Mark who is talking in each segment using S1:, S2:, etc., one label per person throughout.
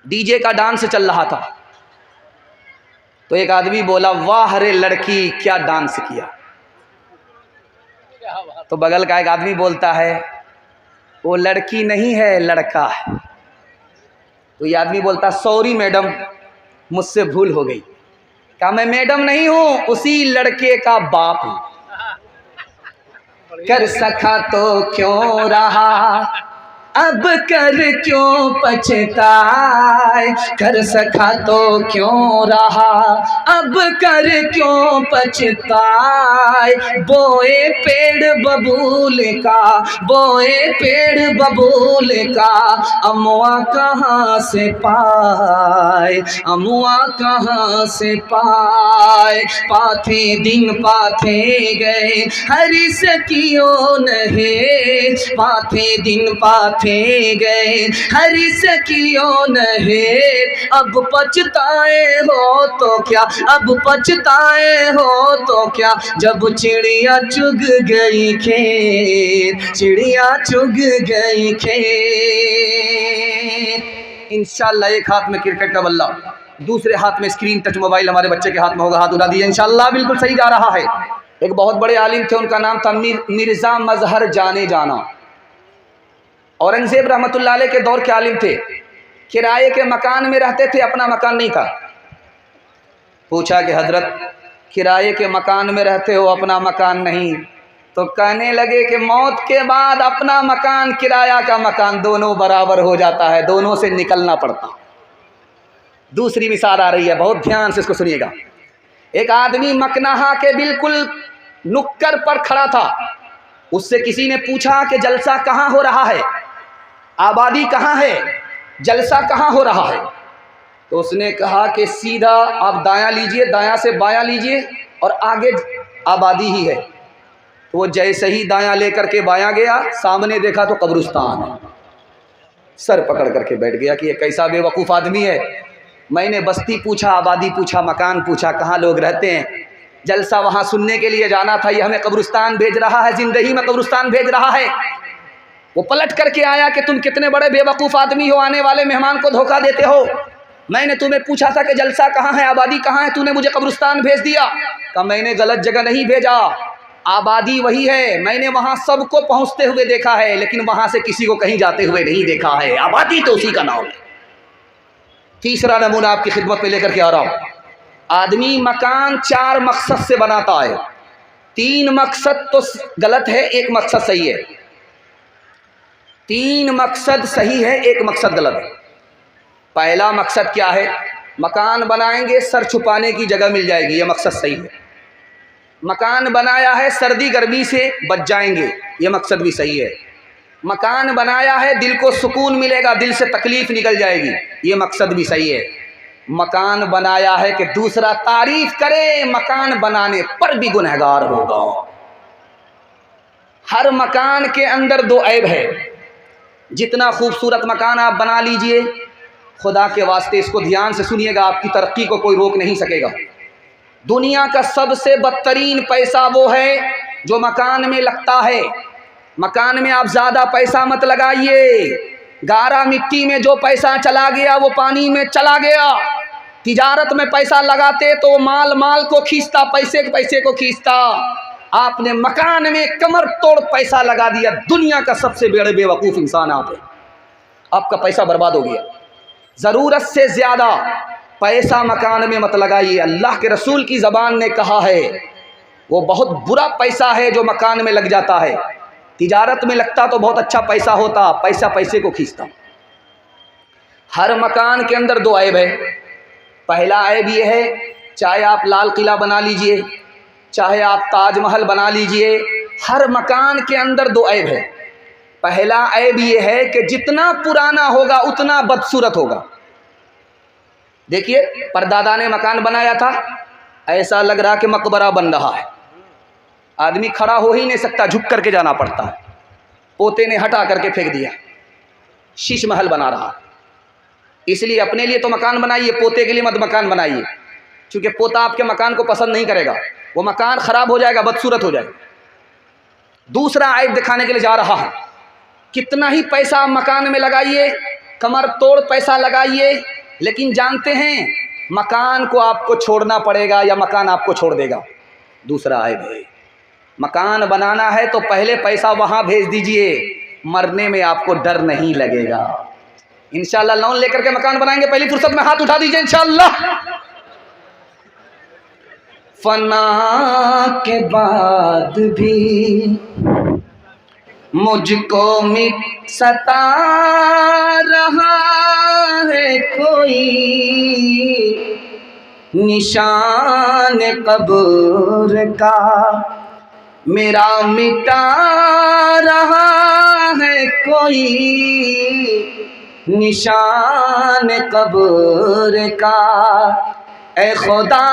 S1: DJ का dance चल रहा था। तो एक आदमी बोला, वाह रे लड़की क्या डांस किया। तो बगल का एक आदमी बोलता है, वो लड़की नहीं है लड़का है। तो ये आदमी बोलता, सॉरी मैडम मुझसे भूल हो गई। कहा, मैं मैडम नहीं हूं, उसी लड़के का बाप हूं। कर सका तो क्यों रहा, अब कर क्यों पछताए। कर सका तो क्यों रहा, अब कर क्यों पछताए। बोए पेड़ बबूल का, बोए पेड़ बबूल का, अमुआ कहाँ से पाए, अमुआ कहाँ से पाए। पाथे दिन पाथे गए हरी सकियों नहीं, पाथे दिन पाथे गए हरी सकियों नहीं। अब पछताए हो तो क्या, अब पछताए हो तो क्या, जब चिड़िया चुग गई खेत, चिड़िया चुग गई खेत। इंशाल्लाह एक हाथ में क्रिकेट का बल्ला, दूसरे हाथ में स्क्रीन टच मोबाइल हमारे बच्चे के हाथ में होगा, हाथ उड़ा दिया इंशाल्लाह बिल्कुल सही जा रहा है। एक बहुत बड़े आलिम थे, उनका नाम था मिर्ज़ा मजहर जाने जाना। औरंगजेब रहमतुल्लाह अलैह के दौर के आलिम थे, किराए के मकान में रहते थे, अपना मकान नहीं था। पूछा कि हजरत किराए के मकान में रहते हो, अपना मकान नहीं? तो कहने लगे कि मौत के बाद अपना मकान किराया का मकान दोनों बराबर हो जाता है, दोनों से निकलना पड़ता। दूसरी मिसाल आ रही है, बहुत ध्यान से इसको सुनिएगा। एक आदमी मकनहा के बिल्कुल नुक्कर पर खड़ा था, उससे किसी ने पूछा कि जलसा कहाँ हो रहा है, आबादी कहाँ है, जलसा कहाँ हो रहा है? तो उसने कहा कि सीधा आप दायां लीजिए, दायां से बायां लीजिए और आगे आबादी ही है। तो वो जैसे ही दायां लेकर के बायां गया, सामने देखा तो कब्रिस्तान है। सर पकड़ करके बैठ गया कि ये कैसा बेवकूफ़ आदमी है। मैंने बस्ती पूछा, आबादी पूछा, मकान पूछा, कहाँ लोग रहते हैं, जलसा वहाँ सुनने के लिए जाना था, ये हमें कब्रिस्तान भेज रहा है, जिंदगी में कब्रिस्तान भेज रहा है। वो पलट करके आया कि तुम कितने बड़े बेवकूफ़ आदमी हो, आने वाले मेहमान को धोखा देते हो। मैंने तुम्हें पूछा था कि जलसा कहाँ है, आबादी कहाँ है, तूने मुझे कब्रिस्तान भेज दिया। कहा, मैंने गलत जगह नहीं भेजा, आबादी वही है, मैंने वहाँ सबको पहुँचते हुए देखा है, लेकिन वहाँ से किसी को कहीं जाते हुए नहीं देखा है, आबादी तो उसी का नाम है। तीसरा नमूना आपकी खिदमत में लेकर के आ रहा हूँ। आदमी मकान 4 मकसद से बनाता है, 3 मकसद तो गलत है, 1 मकसद सही है। 3 मकसद सही है, 1 मकसद गलत है। पहला मकसद क्या है? मकान बनाएंगे सर छुपाने की जगह मिल जाएगी, ये मकसद सही है। मकान बनाया है सर्दी गर्मी से बच जाएंगे, ये मकसद भी सही है। मकान बनाया है दिल को सुकून मिलेगा, दिल से तकलीफ निकल जाएगी, ये मकसद भी सही है। मकान बनाया है कि दूसरा तारीफ करे, मकान बनाने पर भी गुनहगार होगा। हर मकान के अंदर 2 ऐब है। जितना खूबसूरत मकान आप बना लीजिए, खुदा के वास्ते इसको ध्यान से सुनिएगा, आपकी तरक्की को कोई रोक नहीं सकेगा। दुनिया का सबसे बदतरीन पैसा वो है जो मकान में लगता है। मकान में आप ज़्यादा पैसा मत लगाइए, गारा मिट्टी में जो पैसा चला गया वो पानी में चला गया। तिजारत में पैसा लगाते तो माल माल को खींचता, पैसे के पैसे को खींचता। आपने मकान में कमर तोड़ पैसा लगा दिया, दुनिया का सबसे बड़े बेवकूफ़ इंसान आप हैं, आपका पैसा बर्बाद हो गया। ज़रूरत से ज़्यादा पैसा मकान में मत लगाइए। अल्लाह के रसूल की ज़बान ने कहा है वो बहुत बुरा पैसा है जो मकान में लग जाता है। तिजारत में लगता तो बहुत अच्छा पैसा होता, पैसा पैसे को खींचता। हर मकान के अंदर 2 ऐब है। पहला ऐब ये है, चाहे आप लाल किला बना लीजिए, चाहे आप ताजमहल बना लीजिए, हर मकान के अंदर 2 ऐब है। पहला ऐब ये है कि जितना पुराना होगा उतना बदसूरत होगा। देखिए, परदादा ने मकान बनाया था, ऐसा लग रहा कि मकबरा बन रहा है, आदमी खड़ा हो ही नहीं सकता, झुक करके जाना पड़ता है। पोते ने हटा करके फेंक दिया, शीश महल बना रहा। इसलिए अपने लिए तो मकान बनाइए, पोते के लिए मत मकान बनाइए, क्योंकि पोता आपके मकान को पसंद नहीं करेगा, वो मकान खराब हो जाएगा, बदसूरत हो जाएगा। दूसरा ऐब दिखाने के लिए जा रहा है, कितना ही पैसा आप मकान में लगाइए, कमर तोड़ पैसा लगाइए, लेकिन जानते हैं मकान को आपको छोड़ना पड़ेगा या मकान आपको छोड़ देगा। दूसरा है भाई, मकान बनाना है तो पहले पैसा वहाँ भेज दीजिए, मरने में आपको डर नहीं लगेगा। इंशाल्लाह लोन लेकर के मकान बनाएंगे, पहली फुर्सत में हाथ उठा दीजिए इंशाल्लाह। फना के बाद भी मुझको सता रहा है कोई, निशान कब्र का मेरा मिटा रहा है कोई, निशान कब्र का। ऐ खुदा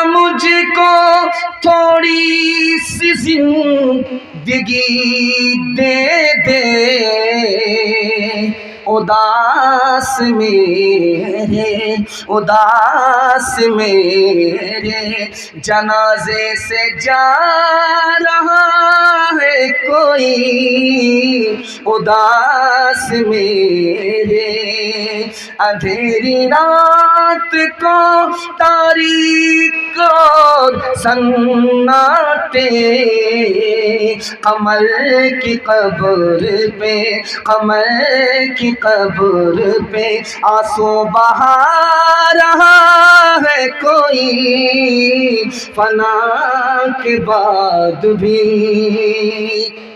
S1: मुझको थोड़ी सी जिंदगी दे दे, उदास मेरे जनाजे से जा रहा है कोई, उदास मेरे। अंधेरी रात को तारीक और सन्नाटे, कमर की कब्र पे, कमर की कब्र पे आंसू बहा रहा है कोई, फना के बाद भी।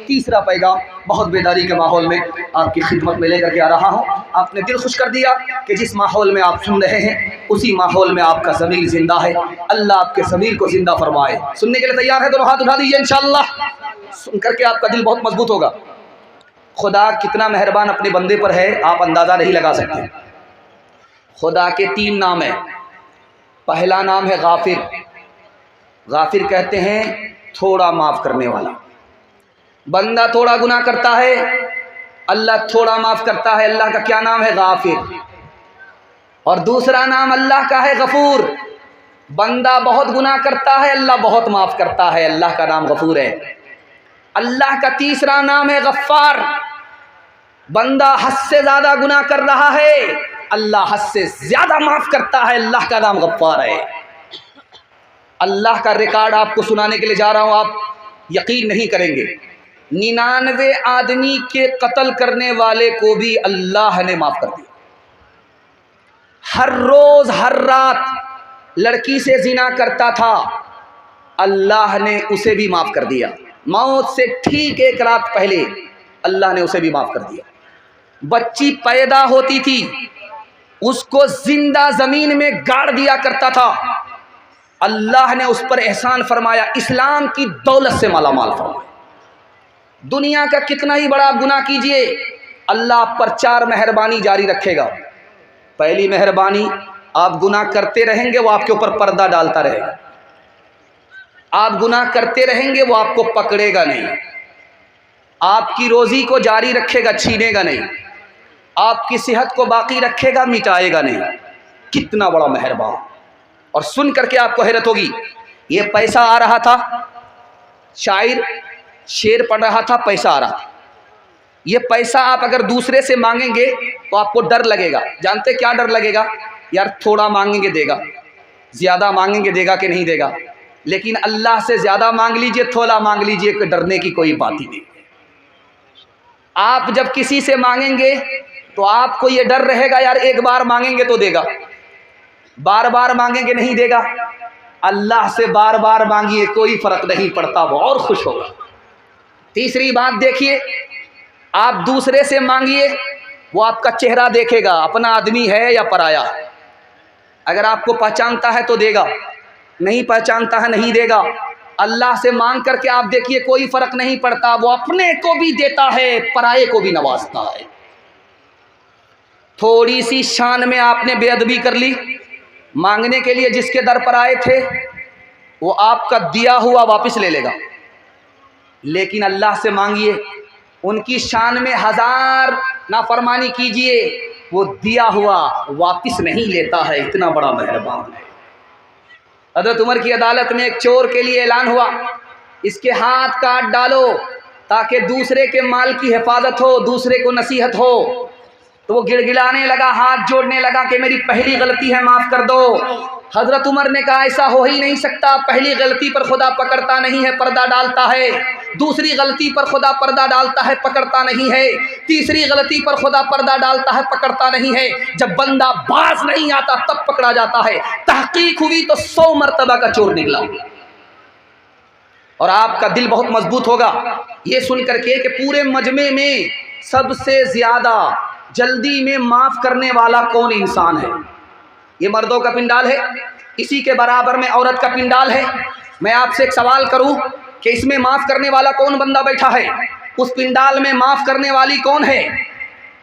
S1: तीसरा पैगाम बहुत बेदारी के माहौल में आपकी खिदमत में लेकर के आ रहा हूँ। आपने दिल खुश कर दिया कि जिस माहौल में आप सुन रहे हैं उसी माहौल में आपका ज़मीर जिंदा है। अल्लाह आपके ज़मीर को जिंदा फरमाए। सुनने के लिए तैयार है तो हाथ उठा दीजिए इंशाअल्लाह। सुन करके आपका दिल बहुत मजबूत होगा। खुदा कितना मेहरबान अपने बंदे पर है, आप अंदाज़ा नहीं लगा सकते। खुदा के 3 नाम हैं। पहला नाम है गाफिर। गाफिर कहते हैं थोड़ा माफ़ करने वाला। बंदा थोड़ा गुनाह करता है, अल्लाह थोड़ा माफ़ करता है। अल्लाह का क्या नाम है? गाफिर। और दूसरा नाम अल्लाह का है गफूर। बंदा बहुत गुनाह करता है, अल्लाह बहुत माफ़ करता है। अल्लाह का नाम गफूर है। अल्लाह का तीसरा नाम है गफ्फार। बंदा हद से ज़्यादा गुनाह कर रहा है, अल्लाह हद से ज़्यादा माफ़ करता है। अल्लाह का नाम गफ्फार है। अल्लाह का रिकॉर्ड आपको सुनाने के लिए जा रहा हूँ, आप यकीन नहीं करेंगे। 99 आदमी के कत्ल करने वाले को भी अल्लाह ने माफ़ कर दिया। हर रोज़ हर रात लड़की से जिना करता था, अल्लाह ने उसे भी माफ़ कर दिया। मौत से ठीक 1 रात पहले अल्लाह ने उसे भी माफ़ कर दिया। बच्ची पैदा होती थी, उसको जिंदा ज़मीन में गाड़ दिया करता था, अल्लाह ने उस पर एहसान फरमाया, इस्लाम की दौलत से माला माल फरमाया। दुनिया का कितना ही बड़ा गुनाह कीजिए, अल्लाह आप पर 4 मेहरबानी जारी रखेगा। पहली मेहरबानी, आप गुनाह करते रहेंगे वो आपके ऊपर पर्दा डालता रहेगा। आप गुनाह करते रहेंगे वो आपको पकड़ेगा नहीं, आपकी रोज़ी को जारी रखेगा, छीनेगा नहीं, आपकी सेहत को बाकी रखेगा, मिटाएगा नहीं। कितना बड़ा मेहरबान। और सुन करके आपको हैरत होगी, ये पैसा आ रहा था, शायर शेर पढ़ रहा था, पैसा आ रहा था। ये पैसा आप अगर दूसरे से मांगेंगे तो आपको डर लगेगा। जानते क्या डर लगेगा? यार थोड़ा मांगेंगे देगा, ज़्यादा मांगेंगे देगा कि नहीं देगा। लेकिन अल्लाह से ज़्यादा मांग लीजिए, थोड़ा मांग लीजिए, कि डरने की कोई बात ही नहीं। आप जब किसी से मांगेंगे तो आपको ये डर रहेगा, यार एक बार मांगेंगे तो देगा, बार बार मांगेंगे नहीं देगा। अल्लाह से बार बार मांगिए, कोई फ़र्क नहीं पड़ता, वो और खुश होगा। तीसरी बात देखिए, आप दूसरे से मांगिए, वो आपका चेहरा देखेगा, अपना आदमी है या पराया है। अगर आपको पहचानता है तो देगा, नहीं पहचानता है नहीं देगा। अल्लाह से मांग करके आप देखिए, कोई फ़र्क नहीं पड़ता, वो अपने को भी देता है, पराये को भी नवाजता है। थोड़ी सी शान में आपने बेअदबी कर ली, मांगने के लिए जिसके दर पर आए थे वो आपका दिया हुआ वापस ले लेगा। लेकिन अल्लाह से मांगिए, उनकी शान में 1000 नाफरमानी कीजिए, वो दिया हुआ वापस नहीं लेता है। इतना बड़ा मेहरबान है। हज़रत उमर की अदालत में एक चोर के लिए ऐलान हुआ, इसके हाथ काट डालो ताकि दूसरे के माल की हिफाजत हो, दूसरे को नसीहत हो। तो वो गिड़गिड़ाने लगा, हाथ जोड़ने लगा कि मेरी पहली गलती है, माफ़ कर दो। हज़रत उमर ने कहा ऐसा हो ही नहीं सकता, पहली गलती पर खुदा पकड़ता नहीं है, पर्दा डालता है। दूसरी गलती पर खुदा पर्दा डालता है, पकड़ता नहीं है। तीसरी गलती पर खुदा पर्दा डालता है, पकड़ता नहीं है। जब बंदा बाज नहीं आता तब पकड़ा जाता है। तहकीक हुई तो 100 मरतबा का चोर निकला। और आपका दिल बहुत मजबूत होगा ये सुन करके कि पूरे मजमे में सबसे ज़्यादा जल्दी में माफ़ करने वाला कौन इंसान है। ये मर्दों का पिंडाल है, इसी के बराबर में औरत का पिंडाल है। मैं आपसे एक सवाल करूं कि इसमें माफ़ करने वाला कौन बंदा बैठा है, उस पिंडाल में माफ़ करने वाली कौन है?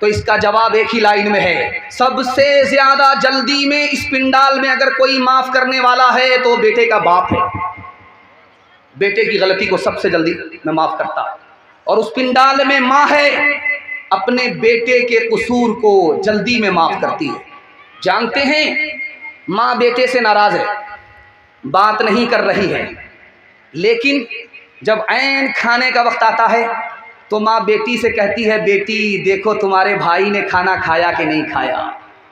S1: तो इसका जवाब एक ही लाइन में है, सबसे ज़्यादा जल्दी में इस पिंडाल में अगर कोई माफ़ करने वाला है तो बेटे का बाप है। बेटे की गलती को सबसे जल्दी में माफ़ करता। और उस पिंडाल में माँ है, अपने बेटे के कसूर को जल्दी में माफ़ करती है। जानते हैं माँ बेटे से नाराज़ है, बात नहीं कर रही है, लेकिन जब ऐन खाने का वक्त आता है तो माँ बेटी से कहती है, बेटी देखो तुम्हारे भाई ने खाना खाया कि नहीं खाया।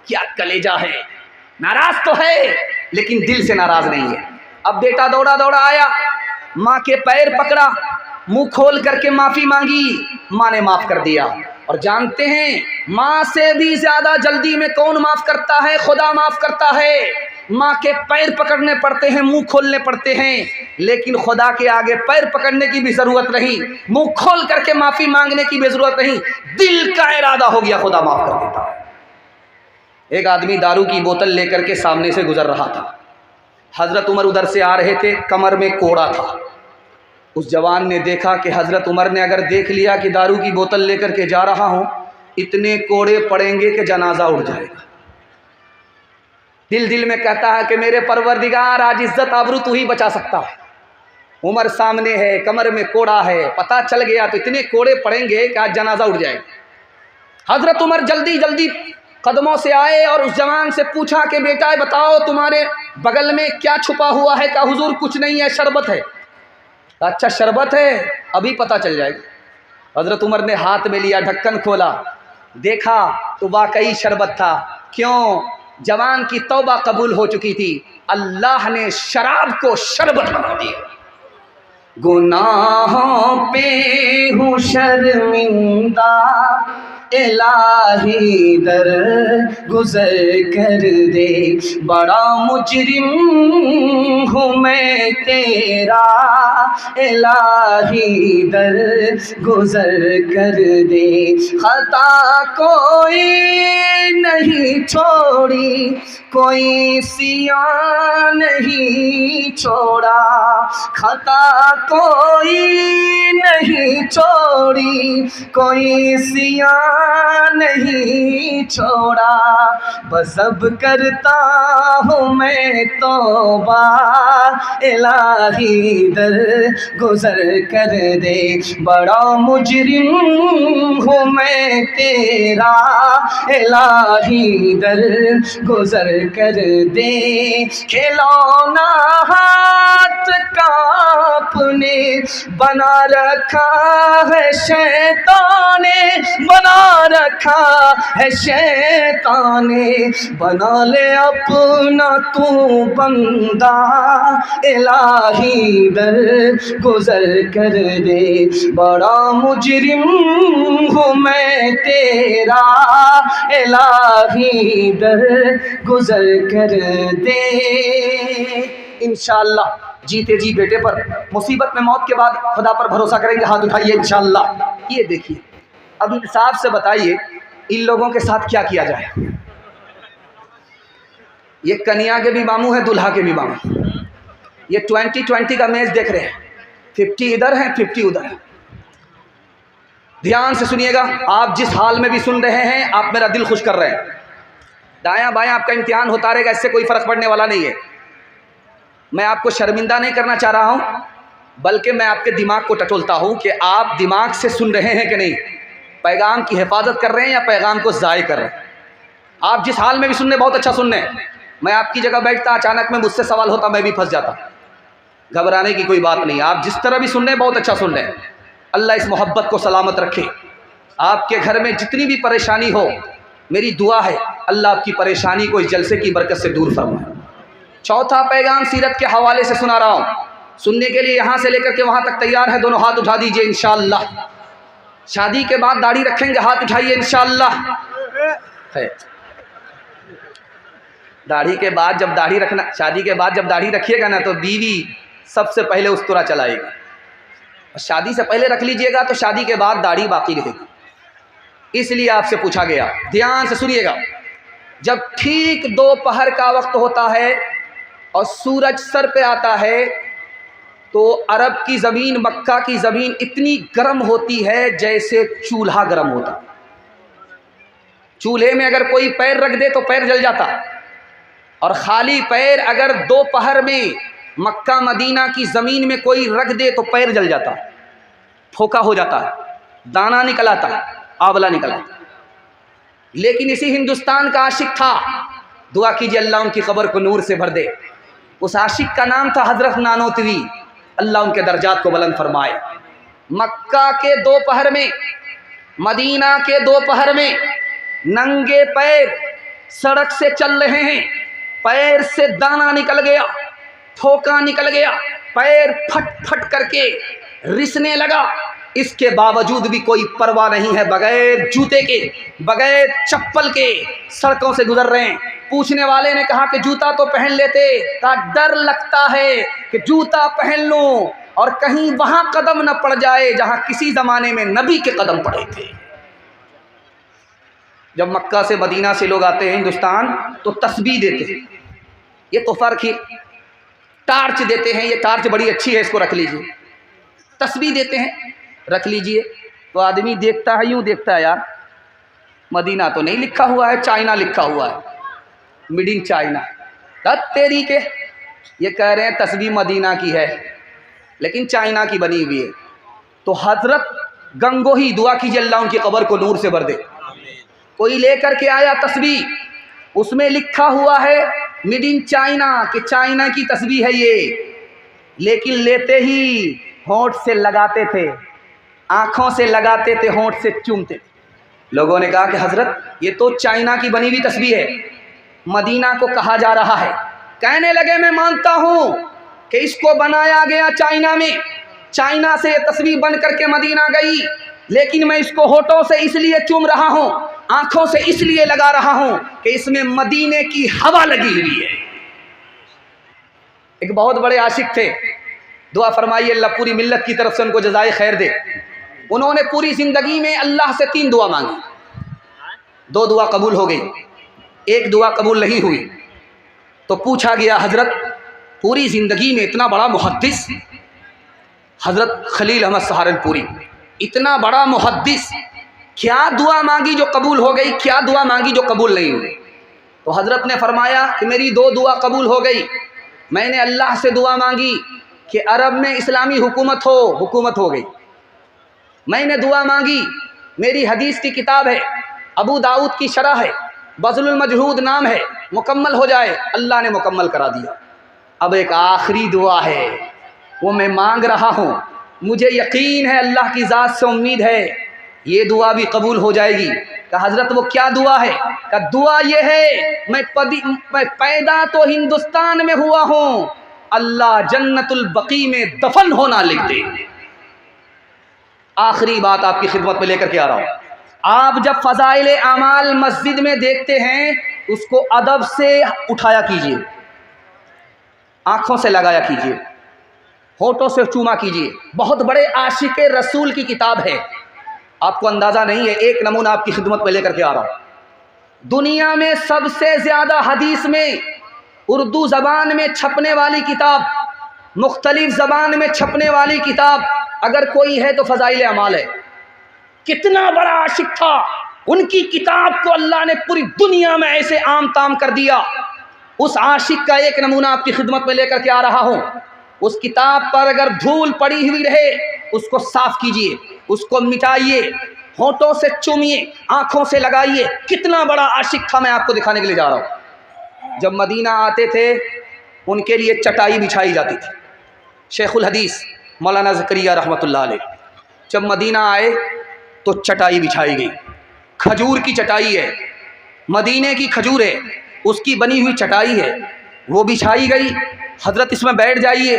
S1: क्या कलेजा है, नाराज़ तो है लेकिन दिल से नाराज़ नहीं है। अब बेटा दौड़ा दौड़ा आया, माँ के पैर पकड़ा, मुंह खोल करके माफ़ी मांगी, माँ ने माफ़ कर दिया। और जानते हैं माँ से भी ज़्यादा जल्दी में कौन माफ़ करता है? खुदा माफ़ करता है। माँ के पैर पकड़ने पड़ते हैं, मुंह खोलने पड़ते हैं, लेकिन खुदा के आगे पैर पकड़ने की भी ज़रूरत नहीं, मुंह खोल करके माफ़ी मांगने की भी ज़रूरत नहीं। दिल का इरादा हो गया, खुदा माफ़ कर देता है। एक आदमी दारू की बोतल लेकर के सामने से गुजर रहा था। हज़रत उमर उधर से आ रहे थे, कमर में कोड़ा था। उस जवान ने देखा कि हज़रत उमर ने अगर देख लिया कि दारू की बोतल लेकर के जा रहा हूँ, इतने कोड़े पड़ेंगे कि जनाजा उड़ जाएगा। दिल दिल में कहता है कि मेरे परवरदिगार, आज इज्जत आबरू तू ही बचा सकता है। उमर सामने है, कमर में कोड़ा है, पता चल गया तो इतने कोड़े पड़ेंगे कि आज जनाजा उड़ जाएगा। हज़रत उमर जल्दी जल्दी कदमों से आए और उस जवान से पूछा कि बेटा बताओ तुम्हारे बगल में क्या छुपा हुआ है? कहा हुजूर कुछ नहीं है, शरबत है। अच्छा शरबत है, अभी पता चल जाएगा। हज़रत उमर ने हाथ में लिया, ढक्कन खोला, देखा तो वाकई शरबत था। क्यों? जवान की तौबा कबूल हो चुकी थी, अल्लाह ने शराब को शरबत बना दिया। गुनाहों पे हूँ शर्मिंदा, इलाही दर गुजर कर दे, बड़ा मुजरिम हूँ मैं तेरा, इलाही दर गुजर कर दे। खता कोई नहीं छोड़ी, कोई सिया नहीं छोड़ा, खता कोई नहीं छोड़ी, कोई सिया नहीं छोड़ा। बस अब करता हूँ मैं तौबा, इलाही दर गुजर कर दे, बड़ा मुजरिम हूँ मैं तेरा, इलाही दर गुजर कर दे। खिलौना हाथ का आपने बना रखा है शैतान ने, बना रखा है शैतान ने, बना ले अपना तू बंदा, इलाही दर गुजर कर दे, बड़ा मुजरिम हूँ मैं तेरा, इलाही दर गुजर कर दे। इंशाअल्लाह जीते जी बेटे पर, मुसीबत में मौत के बाद खुदा पर भरोसा करेंगे। हाथ उठाइए इंशाअल्लाह। ये देखिए, अब इंसाफ से बताइए इन लोगों के साथ क्या किया जाए। ये कन्या के भी मामू है, दुल्हा के भी मामू। ये 2020 का मैच देख रहे हैं, 50 इधर है 50 उधर है। ध्यान से सुनिएगा, आप जिस हाल में भी सुन रहे हैं आप मेरा दिल खुश कर रहे हैं। दायां बायां आपका इम्तिहान होता रहेगा, इससे कोई फ़र्क पड़ने वाला नहीं है। मैं आपको शर्मिंदा नहीं करना चाह रहा हूं, बल्कि मैं आपके दिमाग को टटोलता हूं कि आप दिमाग से सुन रहे हैं कि नहीं, पैगाम की हिफाजत कर रहे हैं या पैगाम को ज़ाय कर रहे हैं। आप जिस हाल में भी सुन रहे, बहुत अच्छा सुन रहे हैं। मैं आपकी जगह बैठता, अचानक में मुझसे सवाल होता, मैं भी फंस जाता। घबराने की कोई बात नहीं, आप जिस तरह भी सुन रहे हैं बहुत अच्छा सुन रहे हैं। अल्लाह इस मोहब्बत को सलामत रखे। आपके घर में जितनी भी परेशानी हो, मेरी दुआ है अल्लाह आपकी परेशानी को इस जलसे की बरकत से दूर फरमाए। चौथा पैगाम सीरत के हवाले से सुना रहा हूँ, सुनने के लिए यहाँ से लेकर के वहाँ तक तैयार है? दोनों हाथ उठा दीजिए इंशाअल्लाह। शादी के बाद दाढ़ी रखेंगे? हाथ उठाइए इंशाअल्लाह। है दाढ़ी के बाद जब दाढ़ी रखना, शादी के बाद जब दाढ़ी रखिएगा ना तो बीवी सबसे पहले उस्तरा चलाएगी, और शादी से पहले रख लीजिएगा तो शादी के बाद दाढ़ी बाकी रहेगी। इसलिए आपसे पूछा गया, ध्यान से सुनिएगा, जब ठीक दोपहर का वक्त होता है और सूरज सर पे आता है तो अरब की ज़मीन, मक्का की ज़मीन इतनी गर्म होती है जैसे चूल्हा गर्म होता। चूल्हे में अगर कोई पैर रख दे तो पैर जल जाता, और खाली पैर अगर दोपहर में मक्का मदीना की ज़मीन में कोई रख दे तो पैर जल जाता, फोका हो जाता, दाना निकल आता, आंवला निकल आता। लेकिन इसी हिंदुस्तान का आशिक था, दुआ कीजिए अल्लाह उनकी कब्र को नूर से भर दे। उस आशिक का नाम था हज़रत नानोतवी, अल्लाह उनके दर्जात को बुलंद फरमाए। मक्का के दोपहर में, मदीना के दोपहर में नंगे पैर सड़क से चल रहे हैं, पैर से दाना निकल गया, फोका निकल गया, पैर फट फट करके रिसने लगा। इसके बावजूद भी कोई परवाह नहीं है, बगैर जूते के, बगैर चप्पल के सड़कों से गुजर रहे हैं। पूछने वाले ने कहा कि जूता तो पहन लेते, का डर लगता है कि जूता पहन लूं और कहीं वहां कदम न पड़ जाए जहां किसी जमाने में नबी के कदम पड़े थे। जब मक्का से मदीना से लोग आते हैं हिंदुस्तान तो तस्बीह देते हैं, ये तो फ़र्क ही। टार्च देते हैं, ये टार्च बड़ी अच्छी है, इसको रख लीजिए। तस्बीह देते हैं, रख लीजिए। तो आदमी देखता है, यूँ देखता है, यार मदीना तो नहीं लिखा हुआ है, चाइना लिखा हुआ है, मेड इन चाइना। तब तेरी के ये कह रहे हैं तस्बीह मदीना की है लेकिन चाइना की बनी हुई है। तो हज़रत गंगोही, दुआ कीजिए अल्लाह उनकी कब्र को नूर से भर दे, कोई लेकर के आया तस्बीह, उसमें लिखा हुआ है मेड इन चाइना, कि चाइना की तस्बीह है ये। लेकिन लेते ही होंठ से लगाते थे, आँखों से लगाते थे, होंठ से चूमते थे। लोगों ने कहा कि हज़रत ये तो चाइना की बनी हुई तस्बीह है, मदीना को कहा जा रहा है। कहने लगे मैं मानता हूँ कि इसको बनाया गया चाइना में, चाइना से ये तस्बीह बन करके मदीना गई, लेकिन मैं इसको होठों से इसलिए चूम रहा हूँ, आँखों से इसलिए लगा रहा हूँ कि इसमें मदीने की हवा लगी हुई है। एक बहुत बड़े आशिक थे, दुआ फरमाइए अल्लाह पूरी मिल्लत की तरफ से उनको जज़ाए खैर दे। उन्होंने पूरी ज़िंदगी में अल्लाह से 3 दुआ मांगी, 2 दुआ कबूल हो गई, 1 दुआ कबूल नहीं हुई। तो पूछा गया हज़रत पूरी ज़िंदगी में इतना बड़ा मुहद्दिस हज़रत खलील अहमद सहारनपुरी, इतना बड़ा मुहद्दिस, क्या दुआ मांगी जो कबूल हो गई, क्या दुआ मांगी जो कबूल नहीं हुई? तो हज़रत ने फरमाया कि मेरी 2 दुआ कबूल हो गई। मैंने अल्लाह से दुआ मांगी कि अरब में इस्लामी हुकूमत हो, हुकूमत हो गई। मैंने दुआ मांगी, मेरी हदीस की किताब है, अबू दाऊद की शरह है, बज़लुल मजहूद नाम है, मुकम्मल हो जाए, अल्लाह ने मुकम्मल करा दिया। अब एक आखिरी दुआ है, वो मैं मांग रहा हूँ, मुझे यकीन है अल्लाह की ज़ात से उम्मीद है ये दुआ भी कबूल हो जाएगी। कहा हज़रत वो क्या दुआ है? कहा दुआ ये है मैं पैदा तो हिंदुस्तान में हुआ हूँ, अल्लाह जन्नतुल बकी में दफन होना लिख दे। आखिरी बात आपकी खिदमत में लेकर के आ रहा हूँ, आप जब फ़ज़ाइल आमाल मस्जिद में देखते हैं उसको अदब से उठाया कीजिए, आँखों से लगाया कीजिए, होठों से चूमा कीजिए। बहुत बड़े आशिक रसूल की किताब है, आपको अंदाज़ा नहीं है। एक नमूना आपकी खिदमत में लेकर के आ रहा हूँ। दुनिया में सबसे ज़्यादा हदीस में उर्दू ज़बान में छपने वाली किताब, मुख्तलिफ ज़बान में छपने वाली किताब अगर कोई है तो फ़ज़ाइल अमाल है। कितना बड़ा आशिक था, उनकी किताब को अल्लाह ने पूरी दुनिया में ऐसे आम ताम कर दिया। उस आशिक का एक नमूना आपकी खिदमत में लेकर के आ रहा हूँ। उस किताब पर अगर धूल पड़ी हुई रहे उसको साफ कीजिए, उसको मिटाइए, होठों से चूमिए, आँखों से लगाइए। कितना बड़ा आशिक था, मैं आपको दिखाने के लिए जा रहा हूँ। जब मदीना आते थे उनके लिए चटाई बिछाई जाती थी। शेखुल हदीस मौलाना ज़करिया रहमतुल्लाह अलैह जब मदीना आए तो चटाई बिछाई गई, खजूर की चटाई है, मदीने की खजूर है, उसकी बनी हुई चटाई है, वो बिछाई गई, हजरत इसमें बैठ जाइए।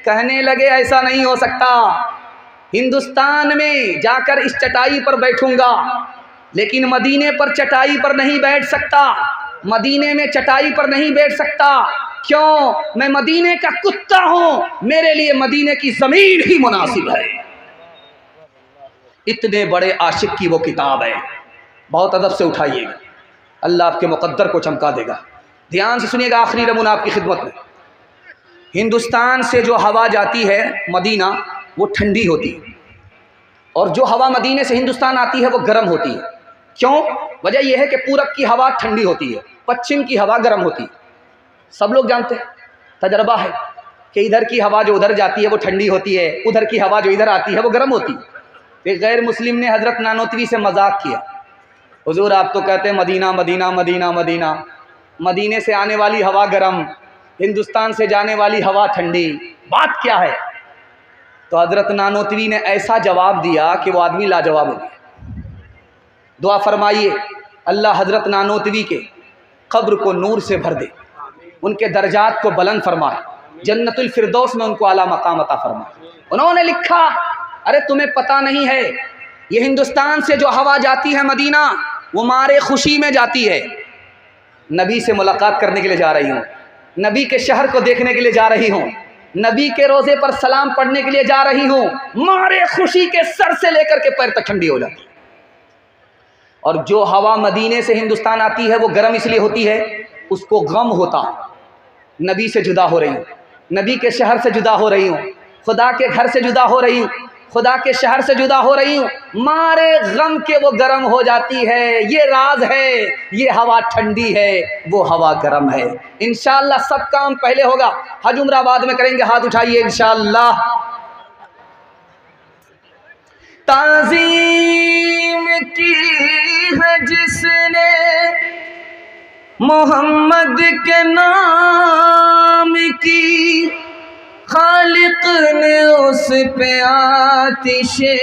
S1: कहने लगे ऐसा नहीं हो सकता, हिंदुस्तान में जाकर इस चटाई पर बैठूंगा, लेकिन मदीने पर चटाई पर नहीं बैठ सकता, मदीने में चटाई पर नहीं बैठ सकता। क्यों? मैं मदीने का कुत्ता हूं, मेरे लिए मदीने की जमीन ही मुनासिब है। इतने बड़े आशिक की वो किताब है, बहुत अदब से उठाइएगा, अल्लाह आपके मुकद्दर को चमका देगा। ध्यान से सुनिएगा, आखिरी नमूना आपकी खिदमत में। हिंदुस्तान से जो हवा जाती है मदीना, वो ठंडी होती है, और जो हवा मदीने से हिंदुस्तान आती है वो गर्म होती है। क्यों? वजह यह है कि पूरब की हवा ठंडी होती है, पश्चिम की हवा गर्म होती है। सब लोग जानते हैं, तजर्बा है कि इधर की हवा जो उधर जाती है वो ठंडी होती है, उधर की हवा जो इधर आती है वो गर्म होती है। फिर गैर मुस्लिम ने हज़रत नानोतवी से मजाक किया, हुजूर आप तो कहते हैं मदीना मदीना मदीना मदीना, मदीने से आने वाली हवा गर्म, हिंदुस्तान से जाने वाली हवा ठंडी, बात क्या है? तो हज़रत नानोतवी ने ऐसा जवाब दिया कि वो आदमी लाजवाब हो गया। दुआ फरमाइए अल्लाह हज़रत नानोतवी के कब्र को नूर से भर दे, उनके दर्जात को बुलंद फरमाए, जन्नतुल फिरदौस में उनको आला मकाम अता फरमाए। उन्होंने लिखा, अरे तुम्हें पता नहीं है, ये हिंदुस्तान से जो हवा जाती है मदीना, वो मारे खुशी में जाती है। नबी से मुलाकात करने के लिए जा रही हूँ, नबी के शहर को देखने के लिए जा रही हूँ, नबी के रोज़े पर सलाम पढ़ने के लिए जा रही हूँ, मारे खुशी के सर से लेकर के पैर तक ठंडी हो जाती है। और जो हवा मदीने से हिंदुस्तान आती है वो गर्म इसलिए होती है, उसको गम होता, नबी से जुदा हो रही हूँ, नबी के शहर से जुदा हो रही हूँ, खुदा के घर से जुदा हो रही हूँ, खुदा के शहर से जुदा हो रही हूँ, मारे गम के वो गर्म हो जाती है। ये राज है, ये हवा ठंडी है, वो हवा गर्म है। इंशाअल्लाह सब काम पहले होगा, हज उम्रा बाद में करेंगे। हाथ उठाइए इंशाअल्लाह। ताज़ीम की है जिसने मोहम्मद के नाम की, खालिक ने उस पे आतिशे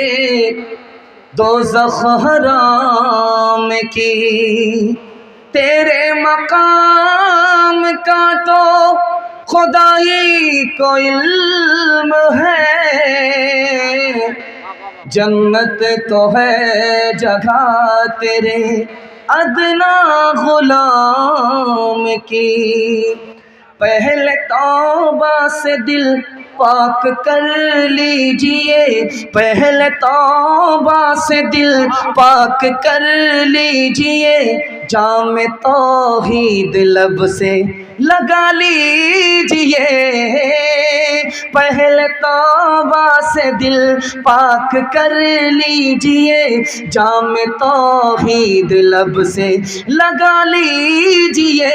S1: दोज़ख हराम की। तेरे मकाम का तो खुदाई को इल्म है, जन्नत तो है जगह तेरे अदना गुलाम की। पहले तौबा से दिल पाक कर लीजिए, पहले तौबा से दिल पाक कर लीजिए, जाम तौहीद लब से लगा लीजिए। पहले तौबा से दिल पाक कर लीजिए, जाम तौहीद लब से लगा लीजिए।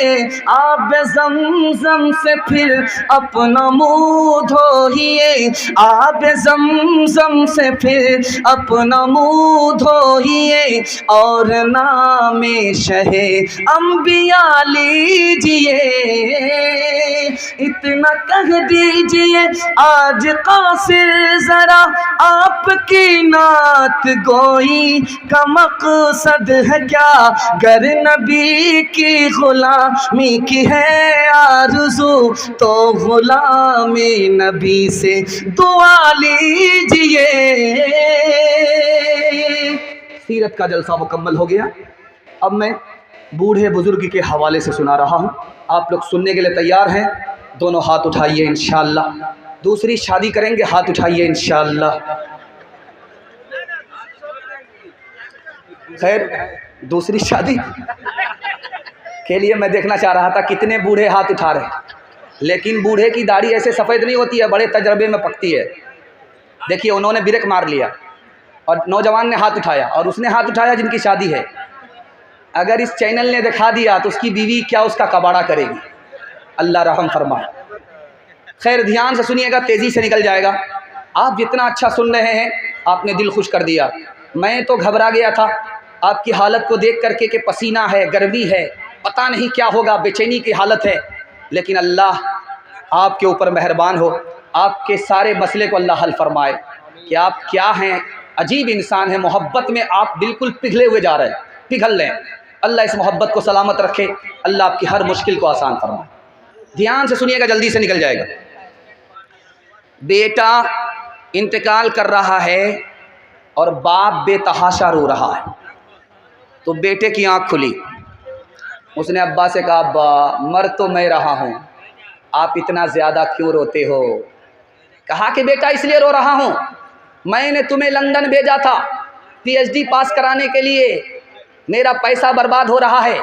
S1: आब ज़मज़म से फिर अपना मुँह धोइए, आब ज़मज़म से फिर अपना मुँह धोइए, और नामे शहे अंबिया लीजिए। इतना कह दीजिए आज कासिर ज़रा आपकी नात गोई का मकसद है क्या, गर नबी की गुलामी की है आरज़ू, तो गुलामी नबी से दुआ लीजिए। सीरत का जलसा मुकम्मल हो गया। अब मैं बूढ़े बुजुर्ग के हवाले से सुना रहा हूँ, आप लोग सुनने के लिए तैयार हैं? दोनों हाथ उठाइए इंशाअल्लाह। दूसरी शादी करेंगे, हाथ उठाइए इंशाअल्लाह। खैर दूसरी शादी के लिए मैं देखना चाह रहा था कितने बूढ़े हाथ उठा रहे हैं, लेकिन बूढ़े की दाढ़ी ऐसे सफ़ेद नहीं होती है, बड़े तजर्बे में पकती है। देखिए उन्होंने ब्रेक मार लिया और नौजवान ने हाथ उठाया, और उसने हाथ उठाया जिनकी शादी है। अगर इस चैनल ने दिखा दिया तो उसकी बीवी क्या उसका कबाड़ा करेगी, अल्लाह रहम फरमाए। खैर ध्यान से सुनिएगा, तेज़ी से निकल जाएगा। आप जितना अच्छा सुन रहे हैं, आपने दिल खुश कर दिया। मैं तो घबरा गया था आपकी हालत को देख करके कि पसीना है, गर्मी है, पता नहीं क्या होगा, बेचैनी की हालत है। लेकिन अल्लाह आपके ऊपर मेहरबान हो, आपके सारे मसले को अल्लाह हल फरमाए कि आप क्या हैं, अजीब इंसान हैं। मोहब्बत में आप बिल्कुल पिघले हुए जा रहे हैं, पिघल लें। अल्लाह इस मोहब्बत को सलामत रखे, अल्लाह आपकी हर मुश्किल को आसान फरमाए। ध्यान से सुनिएगा, जल्दी से निकल जाएगा। बेटा इंतकाल कर रहा है और बाप बेतहाशा रो रहा है। तो बेटे की आंख खुली, उसने अब्बा से कहा, अब्बा मर तो मैं रहा हूँ, आप इतना ज़्यादा क्यों रोते हो? कहा कि बेटा इसलिए रो रहा हूँ, मैंने तुम्हें लंदन भेजा था पीएचडी पास कराने के लिए, मेरा पैसा बर्बाद हो रहा है,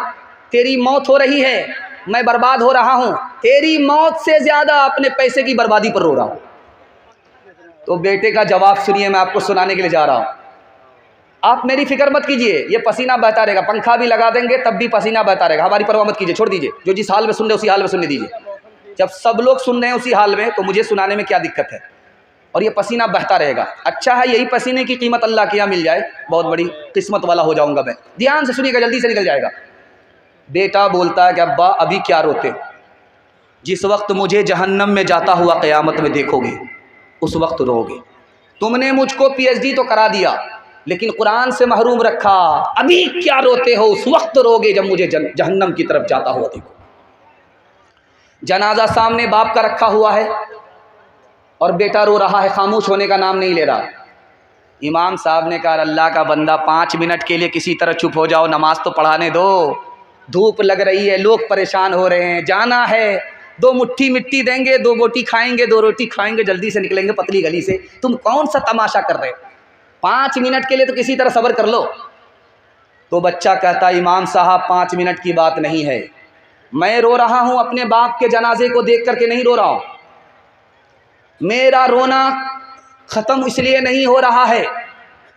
S1: तेरी मौत हो रही है, मैं बर्बाद हो रहा हूँ, तेरी मौत से ज़्यादा अपने पैसे की बर्बादी पर रो रहा हूँ। तो बेटे का जवाब सुनिए, मैं आपको सुनाने के लिए जा रहा हूँ। आप मेरी फिक्र मत कीजिए, ये पसीना बहता रहेगा, पंखा भी लगा देंगे तब भी पसीना बहता रहेगा, हमारी परवाह मत कीजिए, छोड़ दीजिए। जो जिस हाल में सुन रहे उसी हाल में सुनने दीजिए। जब सब लोग सुन रहे हैं उसी हाल में तो मुझे सुनाने में क्या दिक्कत है? और ये पसीना बहता रहेगा। अच्छा है यही पसीने की कीमत अल्लाह के यहाँ मिल जाए, बहुत बड़ी किस्मत वाला हो जाऊंगा मैं। ध्यान से सुनिएगा, जल्दी से निकल जाएगा। बेटा बोलता है कि अब्बा अभी क्या रोते, जिस वक्त मुझे जहन्नम में जाता हुआ क़यामत में देखोगे उस वक्त रोगे। तुमने मुझको पीएचडी तो करा दिया लेकिन कुरान से महरूम रखा, अभी क्या रोते हो? उस वक्त रोगे जब मुझे जहन्नम की तरफ जाता हुआ देखो। जनाजा सामने बाप का रखा हुआ है और बेटा रो रहा है, खामोश होने का नाम नहीं ले रहा। इमाम साहब ने कहा, अल्लाह का बंदा 5 मिनट के लिए किसी तरह चुप हो जाओ, नमाज तो पढ़ाने दो, धूप लग रही है, लोग परेशान हो रहे हैं, जाना है, 2 मुट्ठी मिट्टी देंगे, 2 बोटी खाएंगे, 2 रोटी खाएंगे, जल्दी से निकलेंगे पतली गली से। तुम कौन सा तमाशा कर रहे हो? 5 मिनट के लिए तो किसी तरह सब्र कर लो। तो बच्चा कहता, इमाम साहब 5 मिनट की बात नहीं है, मैं रो रहा हूँ अपने बाप के जनाजे को देख करके नहीं रो रहा हूँ। मेरा रोना ख़त्म इसलिए नहीं हो रहा है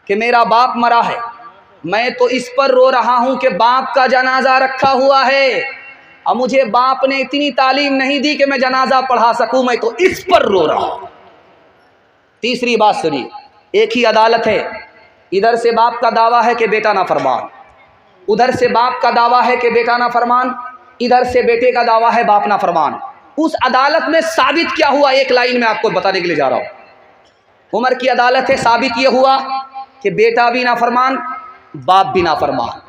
S1: कि मेरा बाप मरा है, मैं तो इस पर रो रहा हूँ कि बाप का जनाजा रखा हुआ है और मुझे बाप ने इतनी तालीम नहीं दी कि मैं जनाजा पढ़ा सकूँ, मैं तो इस पर रो रहा हूँ। तीसरी बात सुनिए, एक ही अदालत है, इधर से बाप का दावा है कि बेटा नाफरमान, उधर से बाप का दावा है कि बेटा नाफरमान, इधर से बेटे का दावा है बाप नाफरमान। उस अदालत में साबित क्या हुआ, एक लाइन में आपको बताने के लिए जा रहा हूँ। उमर की अदालत है, साबित ये हुआ कि बेटा भी नाफरमान, बाप भी नाफरमान,